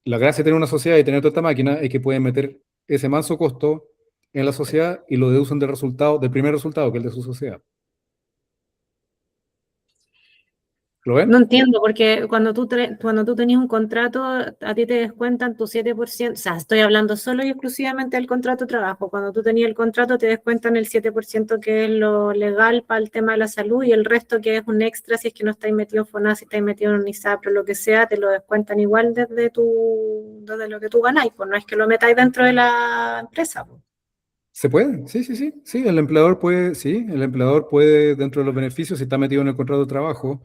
La gracia de tener una sociedad y tener toda esta máquina es que pueden meter ese manso costo en la sociedad y lo deducen del resultado, del primer resultado, que es el de su sociedad. ¿Lo No ven? entiendo, porque cuando tú tenías un contrato, a ti te descuentan tu 7%, o sea, estoy hablando solo y exclusivamente del contrato de trabajo. Cuando tú tenías el contrato, te descuentan el 7% que es lo legal para el tema de la salud y el resto que es un extra si es que no estáis metido en FONASA, si estáis metido en un ISAPRE o lo que sea, te lo descuentan igual desde lo que tú ganáis, pues no es que lo metáis dentro de la empresa, pues. ¿Se puede? Sí, sí, sí. Sí, el empleador puede, dentro de los beneficios, si está metido en el contrato de trabajo,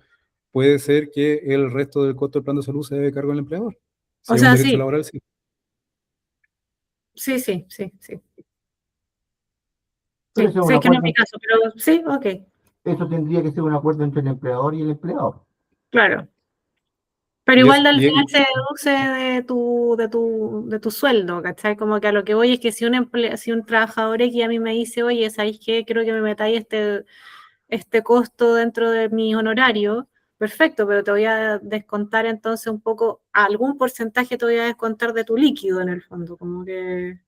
puede ser que el resto del costo del plan de salud se debe cargo del empleador. Si O es un sea, derecho sí, laboral, sí. sí, sí, sí, sí, Pero sí. eso es un Sé que no es mi acuerdo, caso, pero sí, ok, eso tendría que ser un acuerdo entre el empleador y el empleado. claro. Pero Y igual es, al y final es- se deduce de tu sueldo, ¿cachai? Como que a lo que voy es que si un trabajador X a mí me dice, oye, ¿sabéis qué? Creo que me metáis este costo dentro de mi honorario, perfecto, pero te voy a descontar entonces un poco, algún porcentaje te voy a descontar de tu líquido en el fondo, como que...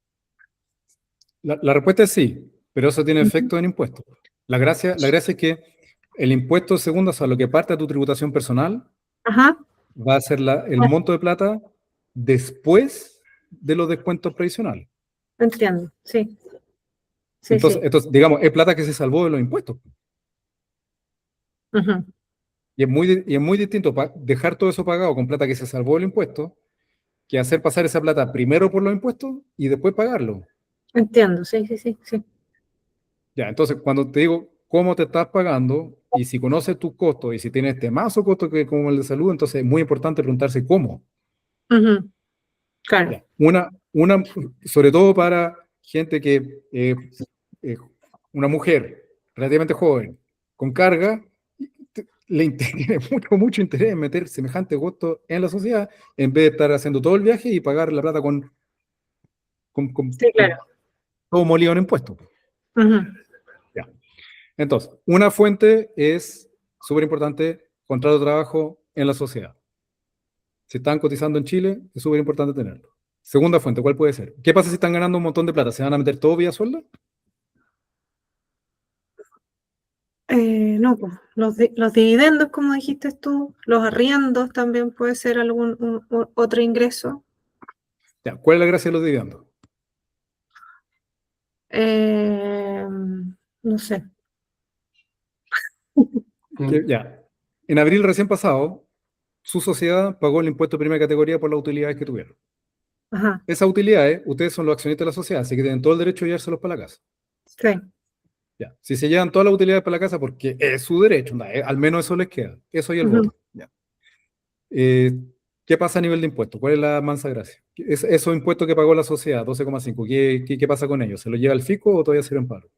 La respuesta es sí, pero eso tiene Ujú. efecto en impuestos. La gracia es que el impuesto segundo, o sea, lo que parte de tu tributación personal, Ajá, va a ser el monto de plata después de los descuentos previsionales. entiendo, sí, sí, Entonces, sí. digamos, es plata que se salvó de los impuestos. Ujú. Y es muy distinto dejar todo eso pagado con plata que se salvó del impuesto que hacer pasar esa plata primero por los impuestos y después pagarlo. Entiendo, sí, sí, sí, sí. Ya, entonces, cuando te digo cómo te estás pagando y si conoces tus costos y si tienes más o costo que como el de salud, entonces es muy importante preguntarse cómo. Ujú. Claro, Ya, sobre todo para gente que, eh, una mujer relativamente joven, con carga, tiene mucho interés en meter semejante costo en la sociedad en vez de estar haciendo todo el viaje y pagar la plata sí, claro. con todo molido en impuestos. Ujú. Ya. Entonces, una fuente es súper importante, contrato de trabajo en la sociedad. Si están cotizando en Chile, es súper importante tenerlo. Segunda fuente, ¿cuál puede ser? ¿Qué pasa si están ganando un montón de plata? ¿Se van a meter todo vía sueldo? No, pues, los dividendos, como dijiste tú, los arriendos también puede ser algún otro ingreso. Ya, ¿cuál es la gracia de los dividendos? Eh, no sé. Que- Ya, en abril recién pasado, su sociedad pagó el impuesto de primera categoría por las utilidades que tuvieron. Ajá, Esas utilidades, ustedes son los accionistas de la sociedad, así que tienen todo el derecho de llevárselos para la casa. sí. Ya. Si se llevan todas las utilidades para la casa, porque es su derecho, al menos eso les queda. Eso y el Ujú. voto. Ya. Eh, ¿Qué pasa a nivel de impuestos? ¿Cuál es la mansa gracia? Esos impuestos que pagó la sociedad, 12,5, ¿qué pasa con ellos? ¿Se los lleva el fisco o todavía sirven paro?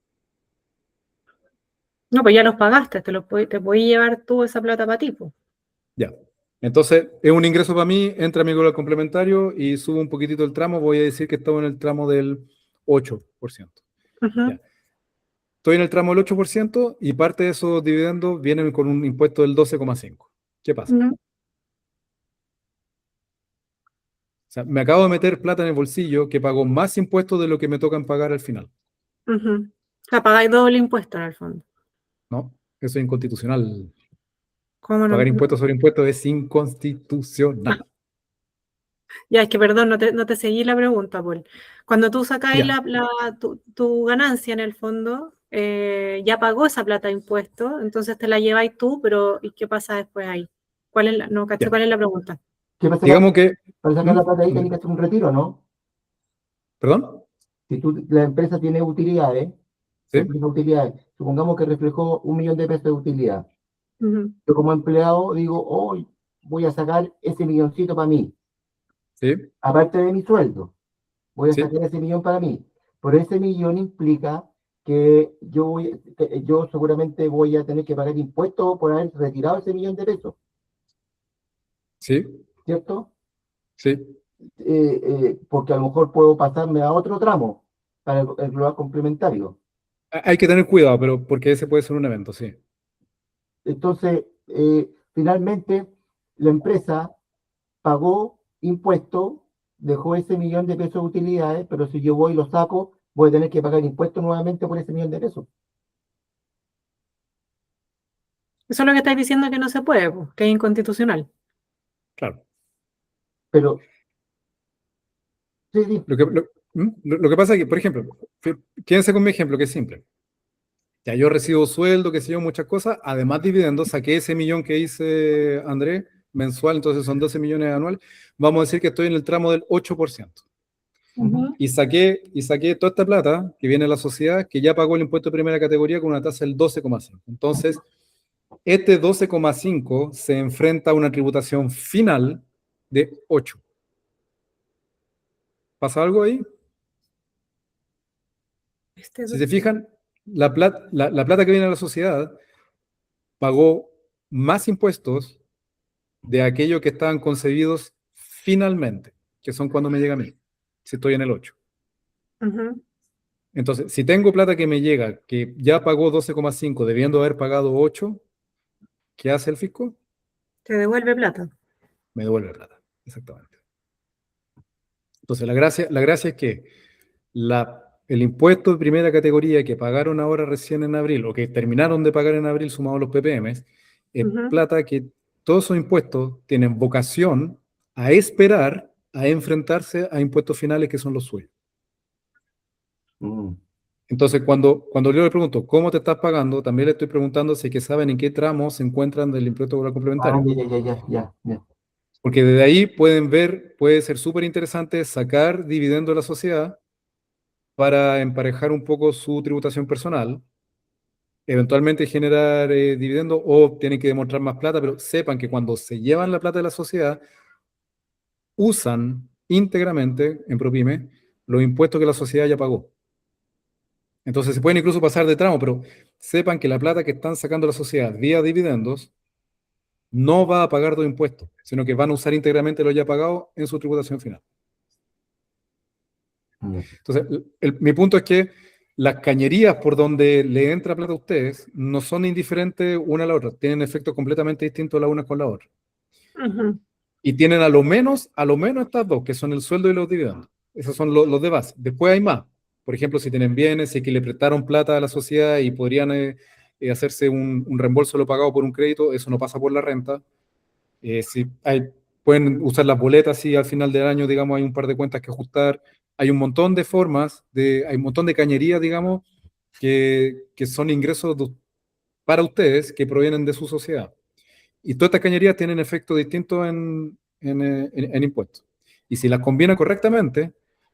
No, pues ya los pagaste, te puedes llevar tú esa plata para ti, pues. Ya. Entonces, es un ingreso para mí, entra mi al complementario y subo un poquitito el tramo, voy a decir que estamos en el tramo del 8%. Ujú. Ya. Estoy en el tramo del 8% y parte de esos dividendos vienen con un impuesto del 12,5. ¿Qué pasa? Ujú. O sea, me acabo de meter plata en el bolsillo que pago más impuestos de lo que me tocan pagar al final, Ujú. O sea, pagáis doble impuesto en el fondo. ¿no? Eso es inconstitucional. ¿Cómo no? Pagar impuestos sobre impuestos es inconstitucional. Ya, es que perdón, no te seguí la pregunta, Paul. Cuando tú sacáis Ya, tu ganancia en el fondo, ya pagó esa plata de impuestos, entonces te la lleváis tú, pero ¿y qué pasa después ahí? No, caché, ya. ¿cuál es la pregunta? que Digamos que... para sacar ¿Mm? la plata ahí tenés que hacer un retiro, ¿no? ¿Perdón? Si la empresa tiene utilidades, ¿Sí? refleja utilidades, supongamos que reflejó 1 millón de pesos de utilidad. Ujú, Yo como empleado digo, hoy voy a sacar ese milloncito para mí, ¿Sí? aparte de mi sueldo, voy a ¿Sí? sacar ese millón para mí. Por ese millón implica que yo seguramente voy a tener que pagar impuestos por haber retirado ese millón de pesos, ¿Sí? ¿cierto? ¿Sí? Porque a lo mejor puedo pasarme a otro tramo para el global complementario. Hay que tener cuidado, pero porque ese puede ser un evento, sí. Entonces, finalmente, la empresa pagó impuestos, dejó ese millón de pesos de utilidades, pero si yo voy y lo saco, voy a tener que pagar impuestos nuevamente por ese millón de pesos. eso es lo que estáis diciendo que no se puede, pues, que es inconstitucional. Claro. Pero, sí, sí, Lo que pasa es que, por ejemplo, quédense con mi ejemplo, que es simple. Ya yo recibo sueldo, que sé yo, muchas cosas, además dividendos, saqué ese millón que hice Andrés mensual, entonces son 12 millones anuales, vamos a decir que estoy en el tramo del 8%. ujú, Y saqué toda esta plata que viene de la sociedad, que ya pagó el impuesto de primera categoría con una tasa del 12,5. Entonces, este 12,5 se enfrenta a una tributación final de 8. ¿Pasa algo ahí? Este Si dos- se fijan, la plata que viene a la sociedad pagó más impuestos de aquellos que estaban concebidos finalmente, que son cuando me llega a mí, si estoy en el 8. Ujú. Entonces, si tengo plata que me llega, que ya pagó 12,5, debiendo haber pagado 8, ¿qué hace el fisco? Te devuelve plata. Me devuelve plata, exactamente. Entonces, la gracia es que el impuesto de primera categoría que pagaron ahora recién en abril, o que terminaron de pagar en abril sumado a los PPMs, es plata que todos esos impuestos tienen vocación a esperar a enfrentarse a impuestos finales que son los suyos. Entonces, cuando yo le pregunto, ¿cómo te estás pagando? También le estoy preguntando si es que saben en qué tramo se encuentran del impuesto complementario. Ya. Porque desde ahí pueden ver, puede ser súper interesante sacar dividendo de la sociedad para emparejar un poco su tributación personal, eventualmente generar dividendos o tienen que demostrar más plata, pero sepan que cuando se llevan la plata de la sociedad, usan íntegramente en ProPyme los impuestos que la sociedad ya pagó. Entonces se pueden incluso pasar de tramo, pero sepan que la plata que están sacando la sociedad vía dividendos no va a pagar dos impuestos, sino que van a usar íntegramente lo ya pagado en su tributación final. Entonces, mi punto es que las cañerías por donde le entra plata a ustedes no son indiferentes una a la otra, tienen efectos completamente distintos la una con la otra. Y tienen a lo menos estas dos, que son el sueldo y los dividendos. Esos son los de base. Después hay más. Por ejemplo, si tienen bienes, si es que le prestaron plata a la sociedad y podrían hacerse un reembolso de lo pagado por un crédito, eso no pasa por la renta. Pueden usar las boletas si al final del año, digamos, hay un par de cuentas que ajustar. Hay un montón de formas, hay un montón de cañerías, digamos, que son ingresos para ustedes que provienen de su sociedad. Y todas estas cañerías tienen efectos distintos en impuestos. Y si las combina correctamente,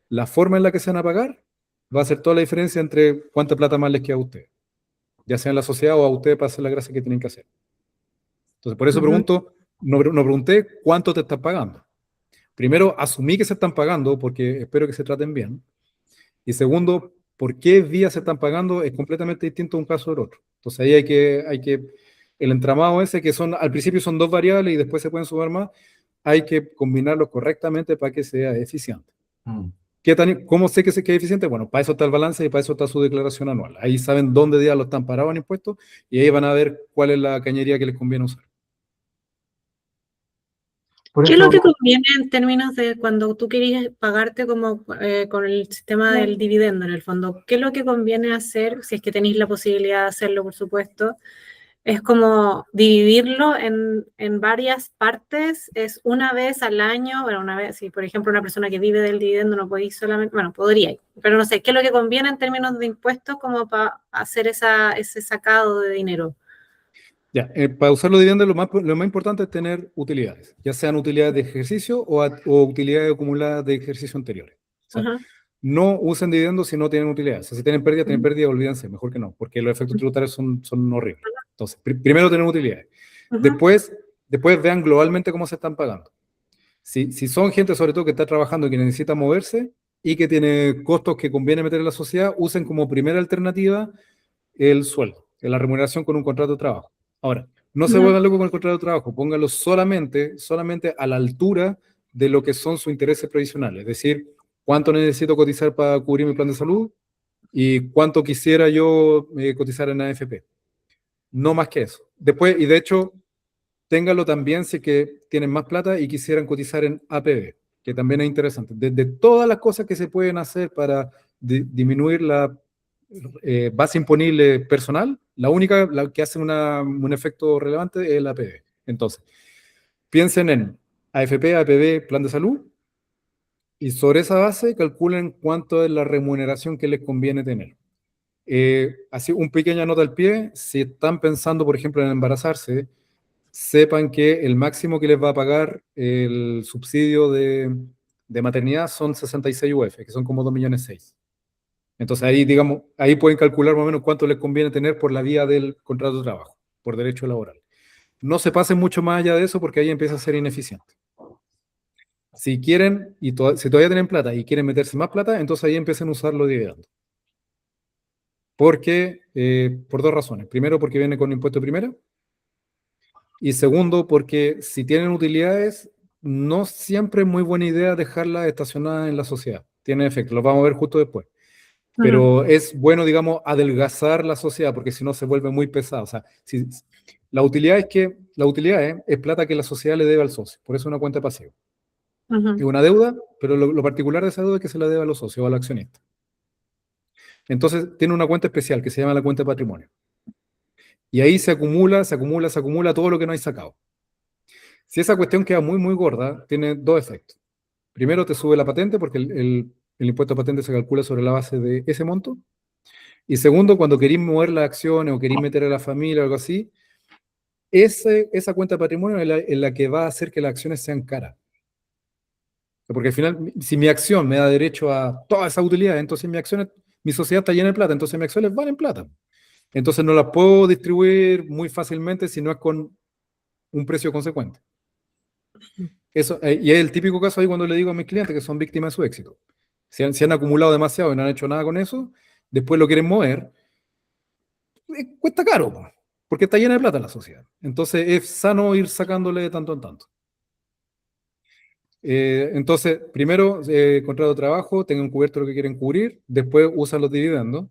la forma en la que se van a pagar va a hacer toda la diferencia entre cuánta plata más les queda a ustedes, ya sea en la sociedad o a ustedes para hacer la gracia que tienen que hacer. Entonces, por eso pregunto, no pregunté cuánto te están pagando. Primero, asumí que se están pagando porque espero que se traten bien. Y segundo, por qué vías se están pagando es completamente distinto de un caso del otro. Entonces ahí hay que el entramado ese, que al principio son dos variables y después se pueden sumar más, hay que combinarlo correctamente para que sea eficiente. ¿Cómo sé que es eficiente? Bueno, para eso está el balance y para eso está su declaración anual. Ahí saben dónde ya lo están parados en impuestos y ahí van a ver cuál es la cañería que les conviene usar. ¿Qué es lo que conviene en términos de cuando tú querías pagarte como con el sistema del dividendo, en el fondo? ¿Qué es lo que conviene hacer, si es que tenéis la posibilidad de hacerlo, por supuesto? Es como dividirlo en varias partes, es una vez al año, bueno, una vez, si por ejemplo una persona que vive del dividendo no podéis solamente, bueno, podría, pero no sé, ¿qué es lo que conviene en términos de impuestos como para hacer ese sacado de dinero? Ya, para usar los dividendos lo más importante es tener utilidades, ya sean utilidades de ejercicio o utilidades acumuladas de ejercicio anteriores. O sea, no usen dividendos si no tienen utilidades. O sea, si tienen pérdida, olvídense, mejor que no, porque los efectos tributarios son horribles. Entonces, primero tener utilidades. Después vean globalmente cómo se están pagando. Si son gente, sobre todo, que está trabajando y que necesita moverse y que tiene costos que conviene meter en la sociedad, usen como primera alternativa el sueldo, la remuneración con un contrato de trabajo. Ahora, no se vuelvan locos con el contrato de trabajo, pónganlo solamente a la altura de lo que son sus intereses previsionales, es decir, cuánto necesito cotizar para cubrir mi plan de salud y cuánto quisiera yo cotizar en AFP. No más que eso. Después, y de hecho, ténganlo también si que tienen más plata y quisieran cotizar en APB, que también es interesante. De todas las cosas que se pueden hacer para disminuir la base imponible personal, la única que hace un efecto relevante es la APB. Entonces, piensen en AFP, APB, plan de salud, y sobre esa base calculen cuánto es la remuneración que les conviene tener. Así, un pequeña nota al pie, si están pensando, por ejemplo, en embarazarse, sepan que el máximo que les va a pagar el subsidio de maternidad son 66 UF, que son como 2,6 millones. Entonces ahí, digamos, ahí pueden calcular más o menos cuánto les conviene tener por la vía del contrato de trabajo, por derecho laboral. No se pasen mucho más allá de eso porque ahí empieza a ser ineficiente. Si quieren, si todavía tienen plata y quieren meterse más plata, entonces ahí empiecen a usarlo dividendo. Porque, por dos razones. Primero, porque viene con impuesto de primera. Y segundo, porque si tienen utilidades, no siempre es muy buena idea dejarlas estacionadas en la sociedad. Tiene efecto, lo vamos a ver justo después. Pero es bueno, digamos, adelgazar la sociedad, porque si no se vuelve muy pesado. O sea, la utilidad es que la utilidad es plata que la sociedad le debe al socio, por eso es una cuenta pasiva. Ujú. Es una deuda, pero lo particular de esa deuda es que se la debe a los socios o al accionista. Entonces, tiene una cuenta especial que se llama la cuenta de patrimonio. Y ahí se acumula todo lo que no hay sacado. Si esa cuestión queda muy, muy gorda, tiene dos efectos. Primero, te sube la patente, porque el impuesto de patente se calcula sobre la base de ese monto. Y segundo, cuando queréis mover las acciones o queréis meter a la familia o algo así, esa cuenta de patrimonio es la que va a hacer que las acciones sean caras. Porque al final, si mi acción me da derecho a toda esa utilidad, entonces mi sociedad está llena de plata, entonces mis acciones valen plata. Entonces no las puedo distribuir muy fácilmente si no es con un precio consecuente. Eso, y es el típico caso ahí cuando le digo a mis clientes que son víctimas de su éxito. Si han acumulado demasiado y no han hecho nada con eso, después lo quieren mover, cuesta caro, porque está llena de plata la sociedad. Entonces es sano ir sacándole de tanto en tanto. Entonces, primero, contrato de trabajo, tengan cubierto lo que quieren cubrir, después usan los dividendos.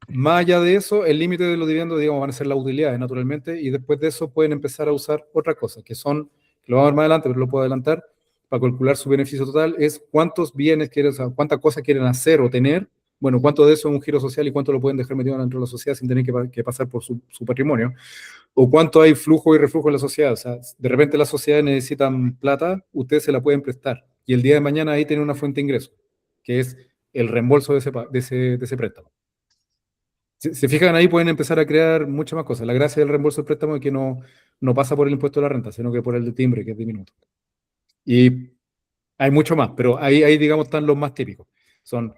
Más allá de eso, el límite de los dividendos, digamos, van a ser las utilidades, naturalmente, y después de eso pueden empezar a usar otras cosas, que son, que lo vamos a ver más adelante, pero lo puedo adelantar, para calcular su beneficio total, es cuántos bienes quieren, o sea, cuántas cosas quieren hacer o tener, bueno, cuánto de eso es un giro social y cuánto lo pueden dejar metido dentro de la sociedad sin tener que pasar por su patrimonio, o cuánto hay flujo y reflujo en la sociedad, o sea, de repente las sociedades necesitan plata, ustedes se la pueden prestar, y el día de mañana ahí tienen una fuente de ingreso, que es el reembolso de ese préstamo. Si se fijan ahí, pueden empezar a crear muchas más cosas. La gracia del reembolso del préstamo es que no pasa por el impuesto de la renta, sino que por el de timbre, que es diminuto. Y hay mucho más, pero ahí digamos, están los más típicos. Son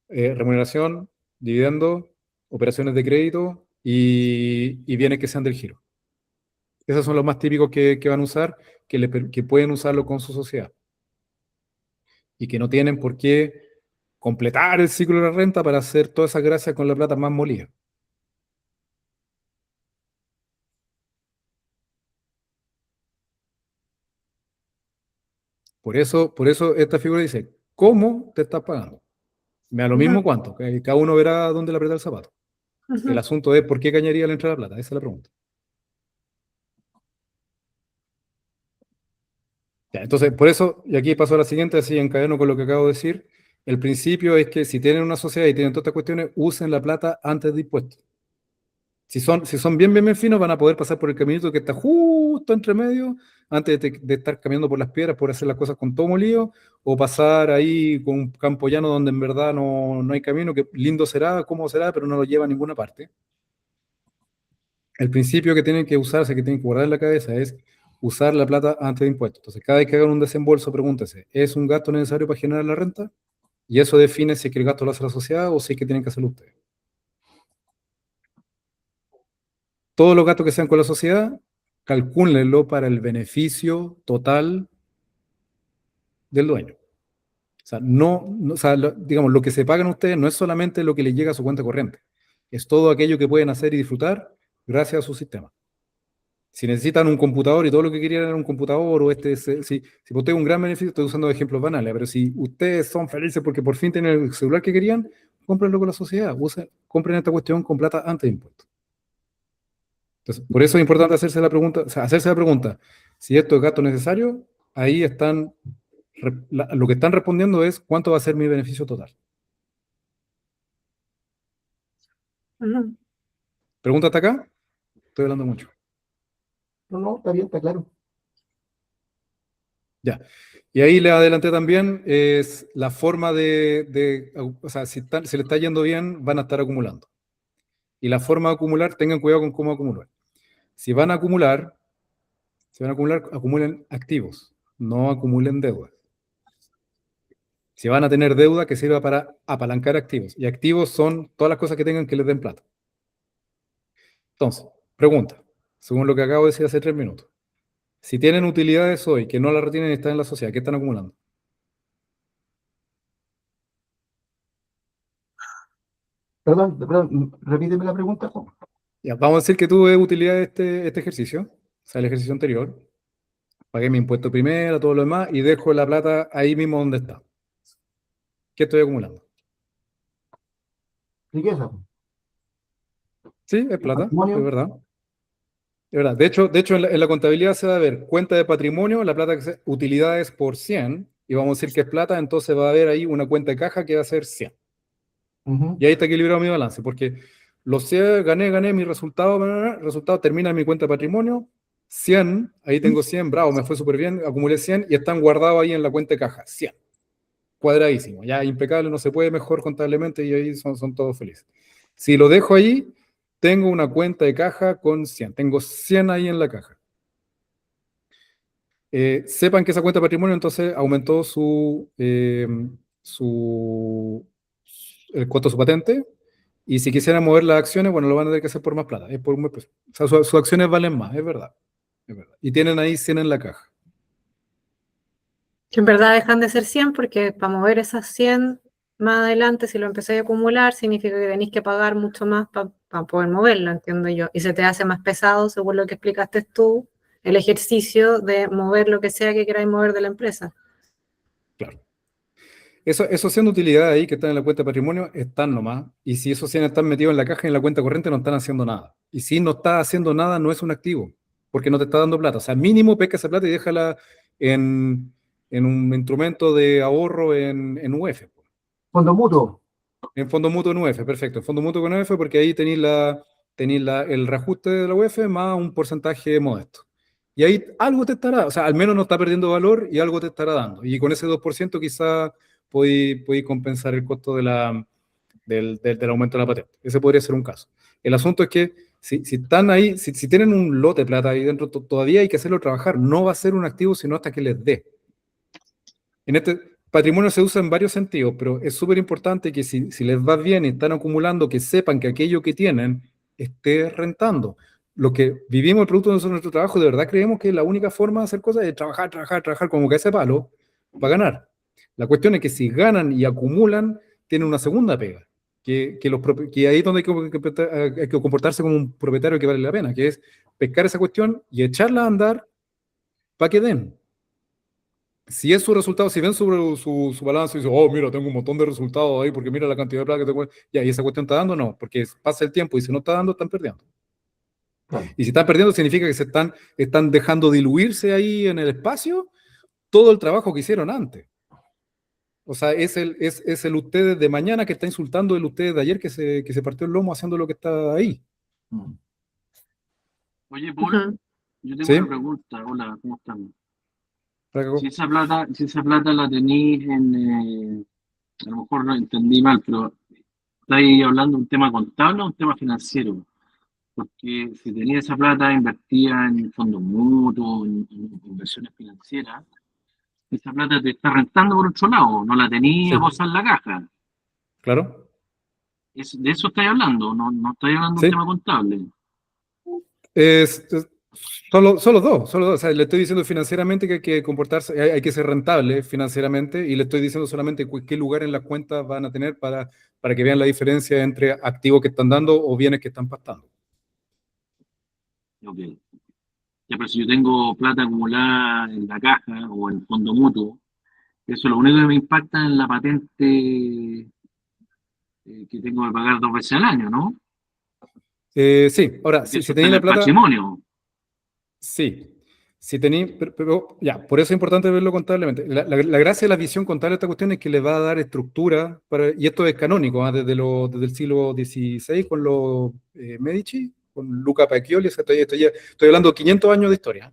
remuneración, dividendos, operaciones de crédito y bienes que sean del giro. Esos son los más típicos que van a usar, que pueden usarlo con su sociedad. Y que no tienen por qué completar el ciclo de la renta para hacer todas esas gracias con la plata más molida. Por eso esta figura dice, ¿cómo te estás pagando? Me da lo mismo cuánto, que cada uno verá dónde le aprieta el zapato. El asunto es, ¿por qué cañería le entra la plata? Esa es la pregunta. Ya, entonces, por eso, y aquí paso a la siguiente, así encadeno con lo que acabo de decir, el principio es que si tienen una sociedad y tienen todas estas cuestiones, usen la plata antes de impuestos. Si son bien, bien, bien finos, van a poder pasar por el caminito que está justo entre medio, antes de estar caminando por las piedras, por hacer las cosas con todo molido, o pasar ahí con un campo llano donde en verdad no hay camino, que lindo será, cómodo será, pero no lo lleva a ninguna parte. El principio que tienen que usarse, que tienen que guardar en la cabeza, es usar la plata antes de impuestos. Entonces, cada vez que hagan un desembolso, pregúntese, ¿es un gasto necesario para generar la renta? Y eso define si es que el gasto lo hace la sociedad o si es que tienen que hacerlo ustedes. Todos los gastos que sean con la sociedad, calcúlenlo para el beneficio total del dueño. O sea, digamos, lo que se pagan ustedes no es solamente lo que les llega a su cuenta corriente, es todo aquello que pueden hacer y disfrutar gracias a su sistema. Si necesitan un computador y todo lo que querían era un computador, o si por usted un gran beneficio, estoy usando ejemplos banales, pero si ustedes son felices porque por fin tienen el celular que querían, cómprenlo con la sociedad, compren esta cuestión con plata antes de impuestos. Entonces, por eso es importante hacerse la pregunta, si esto es gasto necesario, ahí están, lo que están respondiendo es cuánto va a ser mi beneficio total. ¿Pregunta hasta acá? Estoy hablando mucho. No, está bien, está claro. Ya. Y ahí le adelanté también, es la forma o sea, si le está yendo bien, van a estar acumulando. Y la forma de acumular, tengan cuidado con cómo acumular. Si van a acumular, acumulen activos, no acumulen deudas. Si van a tener deuda, que sirva para apalancar activos. Y activos son todas las cosas que tengan que les den plata. Entonces, pregunta, según lo que acabo de decir hace 3 minutos. Si tienen utilidades hoy que no las retienen y están en la sociedad, ¿qué están acumulando? Perdón, repíteme la pregunta, Juan. Ya, vamos a decir que tuve utilidad de este ejercicio, o sea, el ejercicio anterior. Pagué mi impuesto primero, todo lo demás, y dejo la plata ahí mismo donde está. ¿Qué estoy acumulando? Riqueza. Sí, es plata, es Patrimonio. verdad. Es verdad. De hecho en la contabilidad se va a ver cuenta de patrimonio, la plata utilidades por 100, y vamos a decir que es plata, entonces va a haber ahí una cuenta de caja que va a ser 100. Y ahí está equilibrado mi balance, porque los 100, gané, mi resultado termina en mi cuenta de patrimonio, 100, ahí tengo 100, bravo, me fue súper bien, acumulé 100 y están guardados ahí en la cuenta de caja, 100. Cuadradísimo, ya impecable, no se puede mejor contablemente y ahí son todos felices. Si lo dejo ahí, tengo una cuenta de caja con 100, tengo 100 ahí en la caja. Sepan que esa cuenta de patrimonio entonces aumentó el costo de su patente, y si quisieran mover las acciones, bueno, lo van a tener que hacer por más plata, es por un peso. O sea, sus acciones valen más, es verdad. Y tienen ahí 100 en la caja. Que en verdad dejan de ser 100 porque para mover esas 100 más adelante, si lo empezáis a acumular, significa que tenéis que pagar mucho más para poder moverlo, entiendo yo. Y se te hace más pesado, según lo que explicaste tú, el ejercicio de mover lo que sea que queráis mover de la empresa. Claro. Esos 100 utilidades ahí que están en la cuenta de patrimonio están nomás. Y si esos 100 están metidos en la caja y en la cuenta corriente, no están haciendo nada. Y si no está haciendo nada, no es un activo, porque no te está dando plata. O sea, mínimo pesca esa plata y déjala en un instrumento de ahorro en UF. Fondo mutuo. En fondo mutuo en UF, perfecto. En fondo mutuo con UF, porque ahí tenéis el reajuste de la UF más un porcentaje modesto. Y ahí algo te estará, o sea, al menos no está perdiendo valor y algo te estará dando. Y con ese 2% quizás podéis compensar el costo del aumento de la patente. Ese podría ser un caso. El asunto es que si están ahí, si tienen un lote de plata ahí dentro, todavía hay que hacerlo trabajar. No va a ser un activo sino hasta que les dé. En este patrimonio se usa en varios sentidos, pero es súper importante que si les va bien y están acumulando, que sepan que aquello que tienen esté rentando. Lo que vivimos el producto de nuestro trabajo, de verdad creemos que la única forma de hacer cosas es trabajar, como que ese palo va a ganar. La cuestión es que si ganan y acumulan, tienen una segunda pega, que ahí es donde hay que comportarse como un propietario que vale la pena, que es pescar esa cuestión y echarla a andar para que den. Si es su resultado, si ven su balance y dicen, oh, mira, tengo un montón de resultados ahí porque mira la cantidad de plata que tengo, ya, y esa cuestión está dando, no, porque pasa el tiempo y si no está dando, están perdiendo. Claro. Y si están perdiendo, significa que están dejando diluirse ahí en el espacio todo el trabajo que hicieron antes. O sea, es el ustedes de mañana que está insultando el ustedes de ayer que se partió el lomo haciendo lo que está ahí. Oye, Paul, yo tengo una pregunta. Hola, ¿cómo están? Si esa plata la tenéis a lo mejor no entendí mal, pero ¿estáis hablando de un tema contable o un tema financiero? Porque si tenía esa plata invertida en fondos mutuos, en inversiones financieras, esa plata te está rentando por otro lado, no la tenía posada en la caja. Claro. De eso estáis hablando, no estáis hablando de un tema contable. Solo dos. O sea, le estoy diciendo financieramente que hay que comportarse, hay que ser rentable financieramente, y le estoy diciendo solamente qué lugar en las cuentas van a tener para que vean la diferencia entre activos que están dando o bienes que están pastando. Ok. Ya, pero si yo tengo plata acumulada en la caja o en el fondo mutuo, eso lo único que me impacta es la patente que tengo que pagar 2 veces al año, ¿no? Sí, ahora, si tenéis la plata... patrimonio. Sí, si tenéis, pero ya, por eso es importante verlo contablemente. La gracia de la visión contable de esta cuestión es que le va a dar estructura, y esto es canónico, desde el siglo XVI con los Medici, con Luca Pacioli, estoy hablando de 500 años de historia.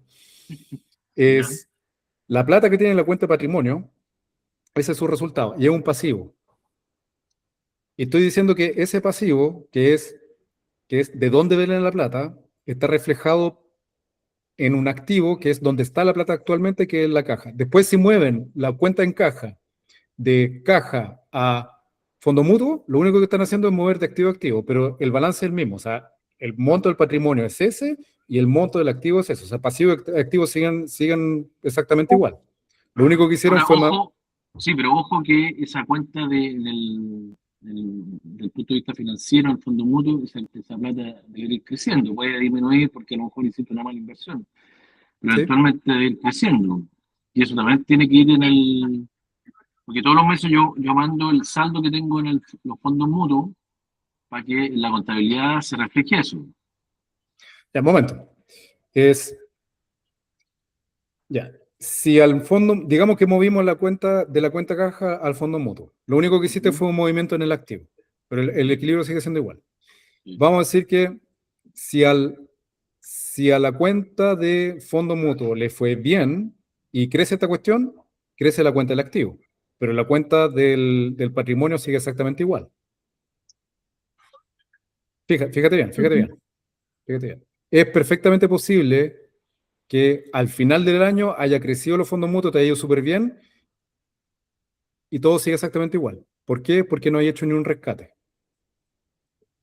Es la plata que tiene en la cuenta de patrimonio, ese es su resultado, y es un pasivo. Y estoy diciendo que ese pasivo, que es de dónde viene la plata, está reflejado en un activo que es donde está la plata actualmente, que es la caja. Después, si mueven la cuenta en caja de caja a fondo mutuo, lo único que están haciendo es mover de activo a activo, pero el balance es el mismo. O sea, el monto del patrimonio es ese y el monto del activo es ese. O sea, pasivo y activo siguen exactamente igual. Lo único que hicieron fue... Sí, pero ojo que esa cuenta del punto de vista financiero, el fondo mutuo, esa plata debe ir creciendo, puede disminuir porque a lo mejor hiciste una mala inversión, pero eventualmente debe ir creciendo. Y eso también tiene que ir porque todos los meses yo mando el saldo que tengo en los fondos mutuos para que en la contabilidad se refleje eso. Ya, un momento. es, ya, si al fondo, digamos que movimos la cuenta de la cuenta caja al fondo mutuo, lo único que hiciste fue un movimiento en el activo, pero el equilibrio sigue siendo igual. Vamos a decir que si a la cuenta de fondo mutuo le fue bien y crece esta cuestión, crece la cuenta del activo, pero la cuenta del patrimonio sigue exactamente igual. Fíjate bien. Es perfectamente posible que al final del año haya crecido los fondos mutuos, te haya ido súper bien y todo sigue exactamente igual. ¿Por qué? Porque no hay hecho ni un rescate.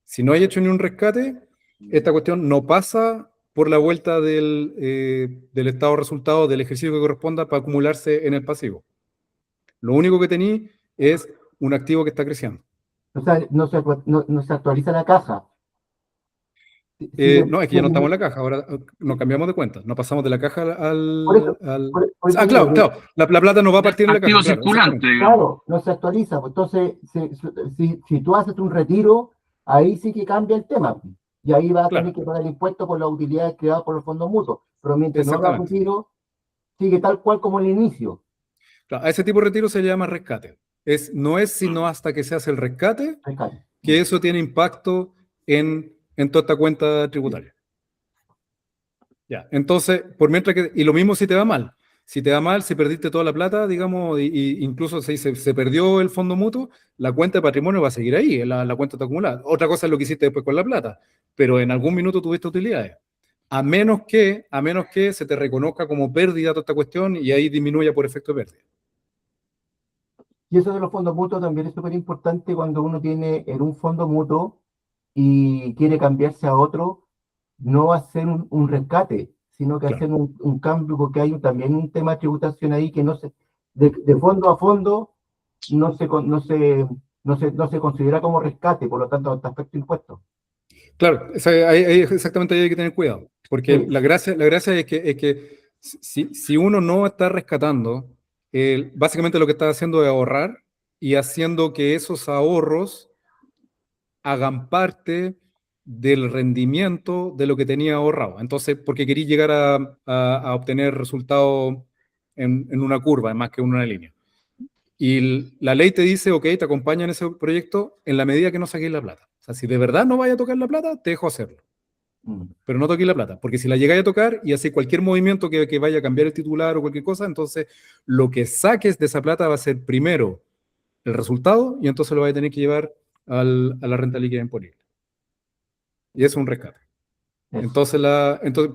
Si no hay hecho ni un rescate, esta cuestión no pasa por la vuelta del estado de resultados del ejercicio que corresponda para acumularse en el pasivo. Lo único que tení es un activo que está creciendo. O sea, no se actualiza la caja. No, es que ya no estamos en la caja, ahora nos cambiamos de cuenta, no pasamos de la caja al... Por eso claro, la plata no va a partir de la caja. Activo circulante, claro, no se actualiza. Pues entonces, si tú haces un retiro, ahí sí que cambia el tema. Y ahí vas a tener que pagar el impuesto por las utilidades creadas por los fondos mutuos. Pero mientras no hagas retiro, sigue tal cual como el inicio. Claro, a ese tipo de retiro se llama rescate. No es sino hasta que se hace el rescate que eso tiene impacto en toda esta cuenta tributaria. Ya, entonces, y lo mismo si te va mal. Si te va mal, si perdiste toda la plata, digamos, incluso si se perdió el fondo mutuo, la cuenta de patrimonio va a seguir ahí, la cuenta está acumulada. Otra cosa es lo que hiciste después con la plata, pero en algún minuto tuviste utilidades. A menos que se te reconozca como pérdida toda esta cuestión y ahí disminuya por efecto de pérdida. Y eso de los fondos mutuos también es súper importante cuando uno tiene en un fondo mutuo y quiere cambiarse a otro, no hacer un rescate, sino que hacer un cambio, porque hay también un tema de tributación ahí que de fondo a fondo no se considera como rescate, por lo tanto, está afecta impuestos. Claro, exactamente ahí hay que tener cuidado, porque sí. la gracia es que si uno no está rescatando, básicamente lo que está haciendo es ahorrar y haciendo que esos ahorros hagan parte del rendimiento de lo que tenía ahorrado. Entonces, porque quería llegar a obtener resultados en una curva, más que en una línea. Y la ley te dice, ok, te acompaña en ese proyecto en la medida que no saquéis la plata. O sea, si de verdad no vaya a tocar la plata, te dejo hacerlo. Pero no toquéis la plata, porque si la llegáis a tocar y hacéis cualquier movimiento que vaya a cambiar el titular o cualquier cosa, entonces lo que saques de esa plata va a ser primero el resultado y entonces lo vais a tener que llevar a la renta líquida imponible. Y eso es un rescate. Entonces,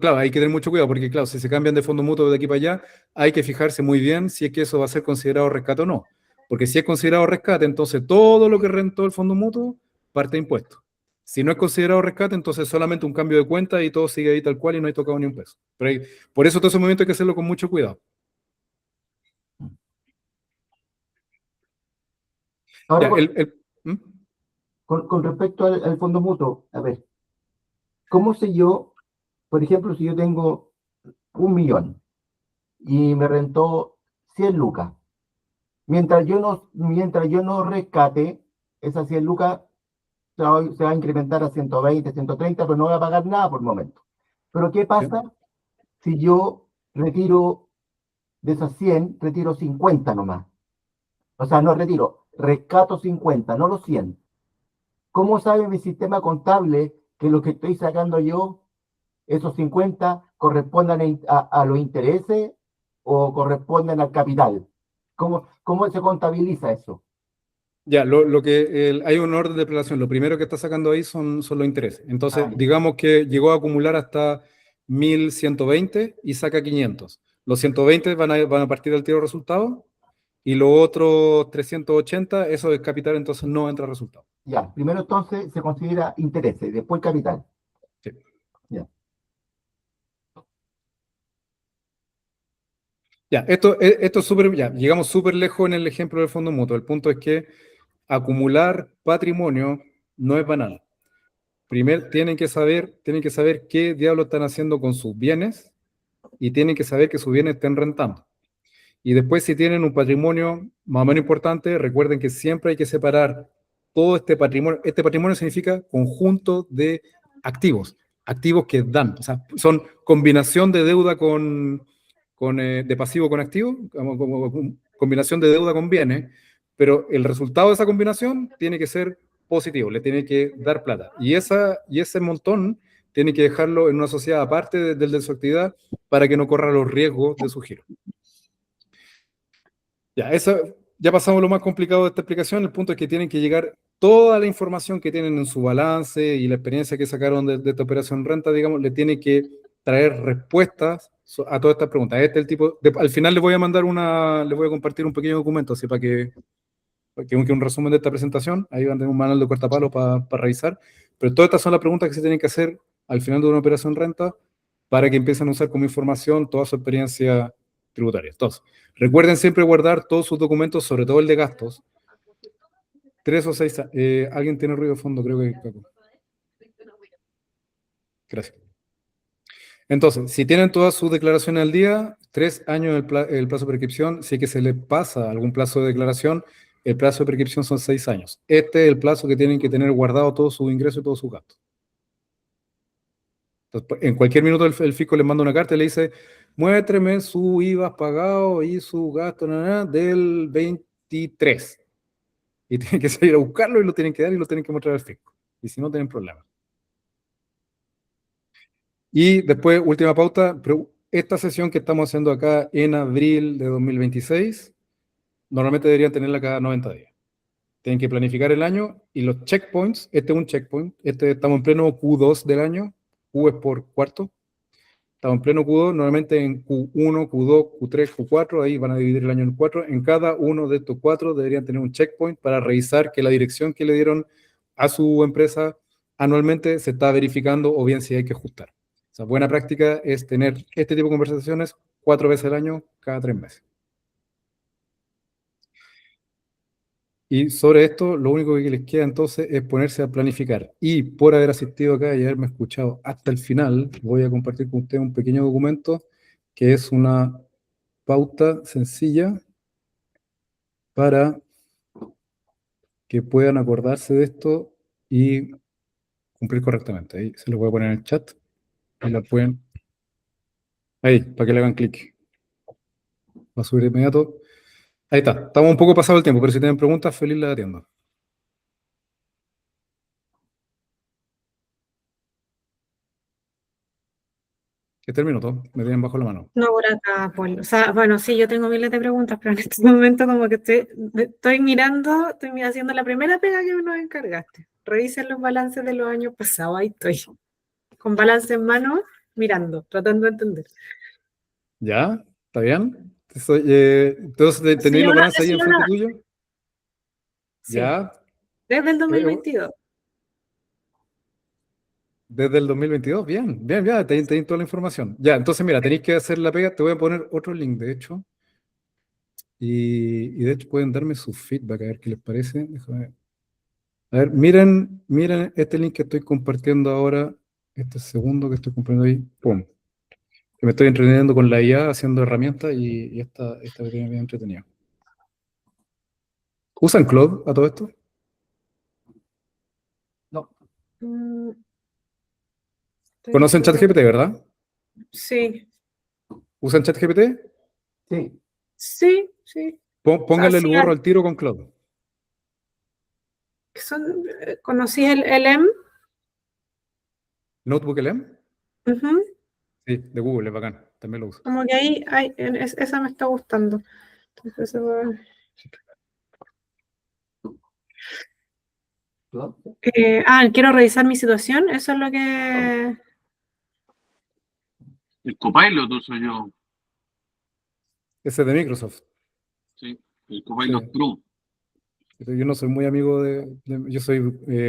claro, hay que tener mucho cuidado, porque claro, si se cambian de fondo mutuo de aquí para allá, hay que fijarse muy bien si es que eso va a ser considerado rescate o no. Porque si es considerado rescate, entonces todo lo que rentó el fondo mutuo parte de impuestos. Si no es considerado rescate, entonces solamente un cambio de cuenta y todo sigue ahí tal cual y no hay tocado ni un peso. Pero por eso todo ese movimiento hay que hacerlo con mucho cuidado. Ahora, con respecto al fondo mutuo, a ver, ¿cómo sé yo, por ejemplo, si yo tengo 1 millón y me rentó 100 lucas? Mientras yo no rescate, esas 100 lucas se va a incrementar a 120, 130, pero no voy a pagar nada por el momento. Pero ¿qué pasa si yo retiro de esas 100, retiro 50 nomás? O sea, no retiro, rescato 50, no los 100. ¿Cómo sabe mi sistema contable que lo que estoy sacando yo, esos 50, correspondan a los intereses o corresponden al capital? ¿Cómo se contabiliza eso? Ya, hay un orden de prelación. Lo primero que está sacando ahí son los intereses. Entonces, digamos que llegó a acumular hasta 1.120 y saca 500. Los 120 van a partir del tiro de resultado y los otros 380, eso es capital, entonces no entra resultado. Ya, primero entonces se considera intereses, después capital. Sí. Ya. Ya, esto es súper, ya, llegamos súper lejos en el ejemplo del fondo mutuo. El punto es que acumular patrimonio no es banal. Primero tienen que saber qué diablos están haciendo con sus bienes y tienen que saber que sus bienes estén rentando. Y después, si tienen un patrimonio más o menos importante, recuerden que siempre hay que separar todo este patrimonio. Este patrimonio significa conjunto de activos. activos que dan, o sea, son combinación de deuda de pasivo con activo, como combinación de deuda con bienes, pero el resultado de esa combinación tiene que ser positivo, le tiene que dar plata. Y ese montón tiene que dejarlo en una sociedad aparte de su actividad para que no corra los riesgos de su giro. Ya pasamos lo más complicado de esta explicación. El punto es que tienen que llegar toda la información que tienen en su balance y la experiencia que sacaron de esta operación renta, digamos, le tiene que traer respuestas a todas estas preguntas. Este es el tipo al final les voy a compartir un pequeño documento, así para que un resumen de esta presentación. Ahí van a tener un manual de cortapalo para revisar. Pero todas estas son las preguntas que se tienen que hacer al final de una operación renta para que empiecen a usar como información toda su experiencia tributaria. Entonces, recuerden siempre guardar todos sus documentos, sobre todo el de gastos. 3 o 6. Alguien tiene ruido de fondo, creo que. Gracias. Entonces, si tienen todas sus declaraciones al día, 3 años el plazo de prescripción. Si es que se les pasa algún plazo de declaración, el plazo de prescripción son 6 años. Este es el plazo que tienen que tener guardado todos sus ingresos y todos sus gastos. Entonces, en cualquier minuto el fisco les manda una carta y le dice: muéstreme su IVA pagado y su gasto del 23. Y tienen que salir a buscarlo y lo tienen que dar y lo tienen que mostrar al fisco. Y si no, tienen problemas. Y después, última pauta, esta sesión que estamos haciendo acá en abril de 2026, normalmente deberían tenerla cada 90 días. Tienen que planificar el año y los checkpoints. Este es un checkpoint. Estamos en pleno Q2 del año. Q es por cuarto. Estamos en pleno Q2, normalmente en Q1, Q2, Q3, Q4, ahí van a dividir el año en 4. En cada uno de estos 4 deberían tener un checkpoint para revisar que la dirección que le dieron a su empresa anualmente se está verificando o bien si hay que ajustar. O sea, buena práctica es tener este tipo de conversaciones 4 veces al año, cada 3 meses. Y sobre esto, lo único que les queda entonces es ponerse a planificar. Y por haber asistido acá y haberme escuchado hasta el final, voy a compartir con ustedes un pequeño documento que es una pauta sencilla para que puedan acordarse de esto y cumplir correctamente. Ahí se lo voy a poner en el chat. Ahí la pueden. Ahí, para que le hagan clic. Va a subir de inmediato. Ahí está. Estamos un poco pasado el tiempo, pero si tienen preguntas, feliz las atiendo. Este es el minuto, me tienen bajo la mano. No, por acá, Paul. O sea, bueno, sí, yo tengo miles de preguntas, pero en este momento como que estoy mirando, estoy haciendo la primera pega que nos encargaste. Revisen los balances de los años pasados, ahí estoy. Con balance en mano, mirando, tratando de entender. ¿Ya? ¿Está bien? Entonces, ¿tenéis los balances ahí enfrente tuyo? Sí. ¿Ya? Desde el 2022. Desde el 2022, bien, tenéis toda la información. Ya, entonces mira, tenéis que hacer la pega, te voy a poner otro link, de hecho. Y de hecho pueden darme su feedback, a ver qué les parece. Déjame. A ver, miren este link que estoy compartiendo ahora, este segundo que estoy compartiendo ahí, ¡pum! Que me estoy entreteniendo con la IA, haciendo herramientas y esta me tiene bien entretenido. ¿Usan Claude a todo esto? No. ¿Conocen ChatGPT, verdad? Sí. ¿Usan ChatGPT? Sí. Sí, sí. Póngale el gorro al tiro con Claude. ¿Conocí el LM? ¿Notebook LM? Uh-huh. Sí, de Google, es bacán. También lo uso. Como que ahí esa me está gustando. Entonces, quiero revisar mi situación. Eso es lo que... El Copilot uso yo. Ese es de Microsoft. Sí, el Copilot Pro. Yo no soy muy amigo yo soy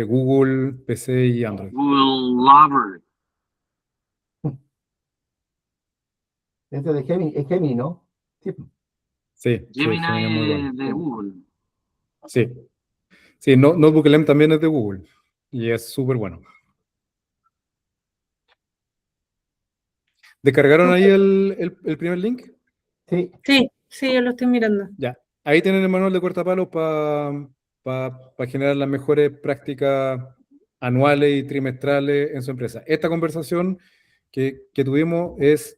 Google, PC y Android. Google Lover. Este de Gemini, ¿no? Sí. Gemini es muy bueno. de Google. Sí, Notebook LM también es de Google. Y es súper bueno. ¿Descargaron ahí el primer link? Sí, yo lo estoy mirando. Ya. Ahí tienen el manual de cortapalos para generar las mejores prácticas anuales y trimestrales en su empresa. Esta conversación que tuvimos es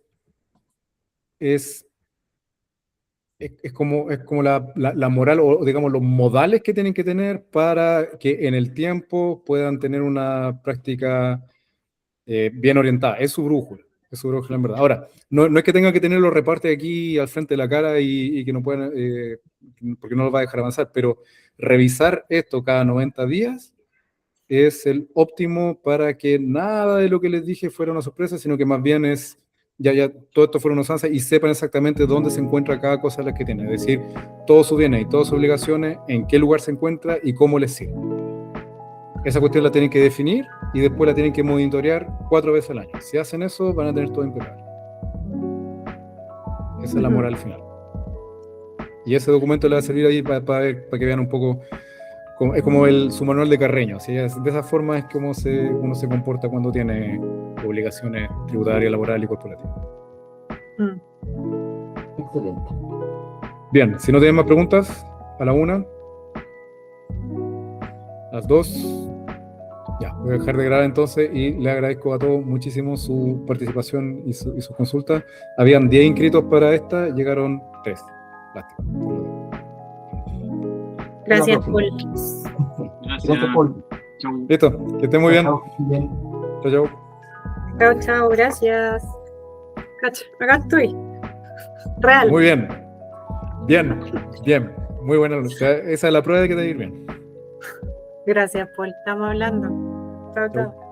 como la moral o digamos los modales que tienen que tener para que en el tiempo puedan tener una práctica bien orientada. Es su brújula en verdad. Ahora, no es que tengan que tener los repartes aquí al frente de la cara y que no puedan, porque no los va a dejar avanzar, pero revisar esto cada 90 días es el óptimo para que nada de lo que les dije fuera una sorpresa, sino que más bien es ya todo esto fuera una usanza y sepan exactamente dónde se encuentra cada cosa de las que tienen. Es decir, todos sus bienes y todas sus obligaciones, en qué lugar se encuentra y cómo les sirve. Esa cuestión la tienen que definir y después la tienen que monitorear 4 veces al año. Si hacen eso, van a tener todo impecable. Esa es la moral final. Y ese documento le va a servir ahí para que vean un poco. Es como su manual de Carreño. ¿Sí? De esa forma es como uno se comporta cuando tiene obligaciones tributarias, laborales y corporativas. Excelente. Bien, si no tienen más preguntas, a la 1, a las 2. Ya, voy a dejar de grabar entonces y le agradezco a todos muchísimo su participación y sus consultas. Habían 10 inscritos para esta, llegaron 3. Lástima. Gracias, Paul. Gracias, Paul. Listo, que estén muy bien. Chao. Chao, gracias. Cacha, acá estoy. Real. Muy bien. Bien. Muy buena luz. Esa es la prueba de que te va a ir bien. Gracias, Paul. Estamos hablando. Chao.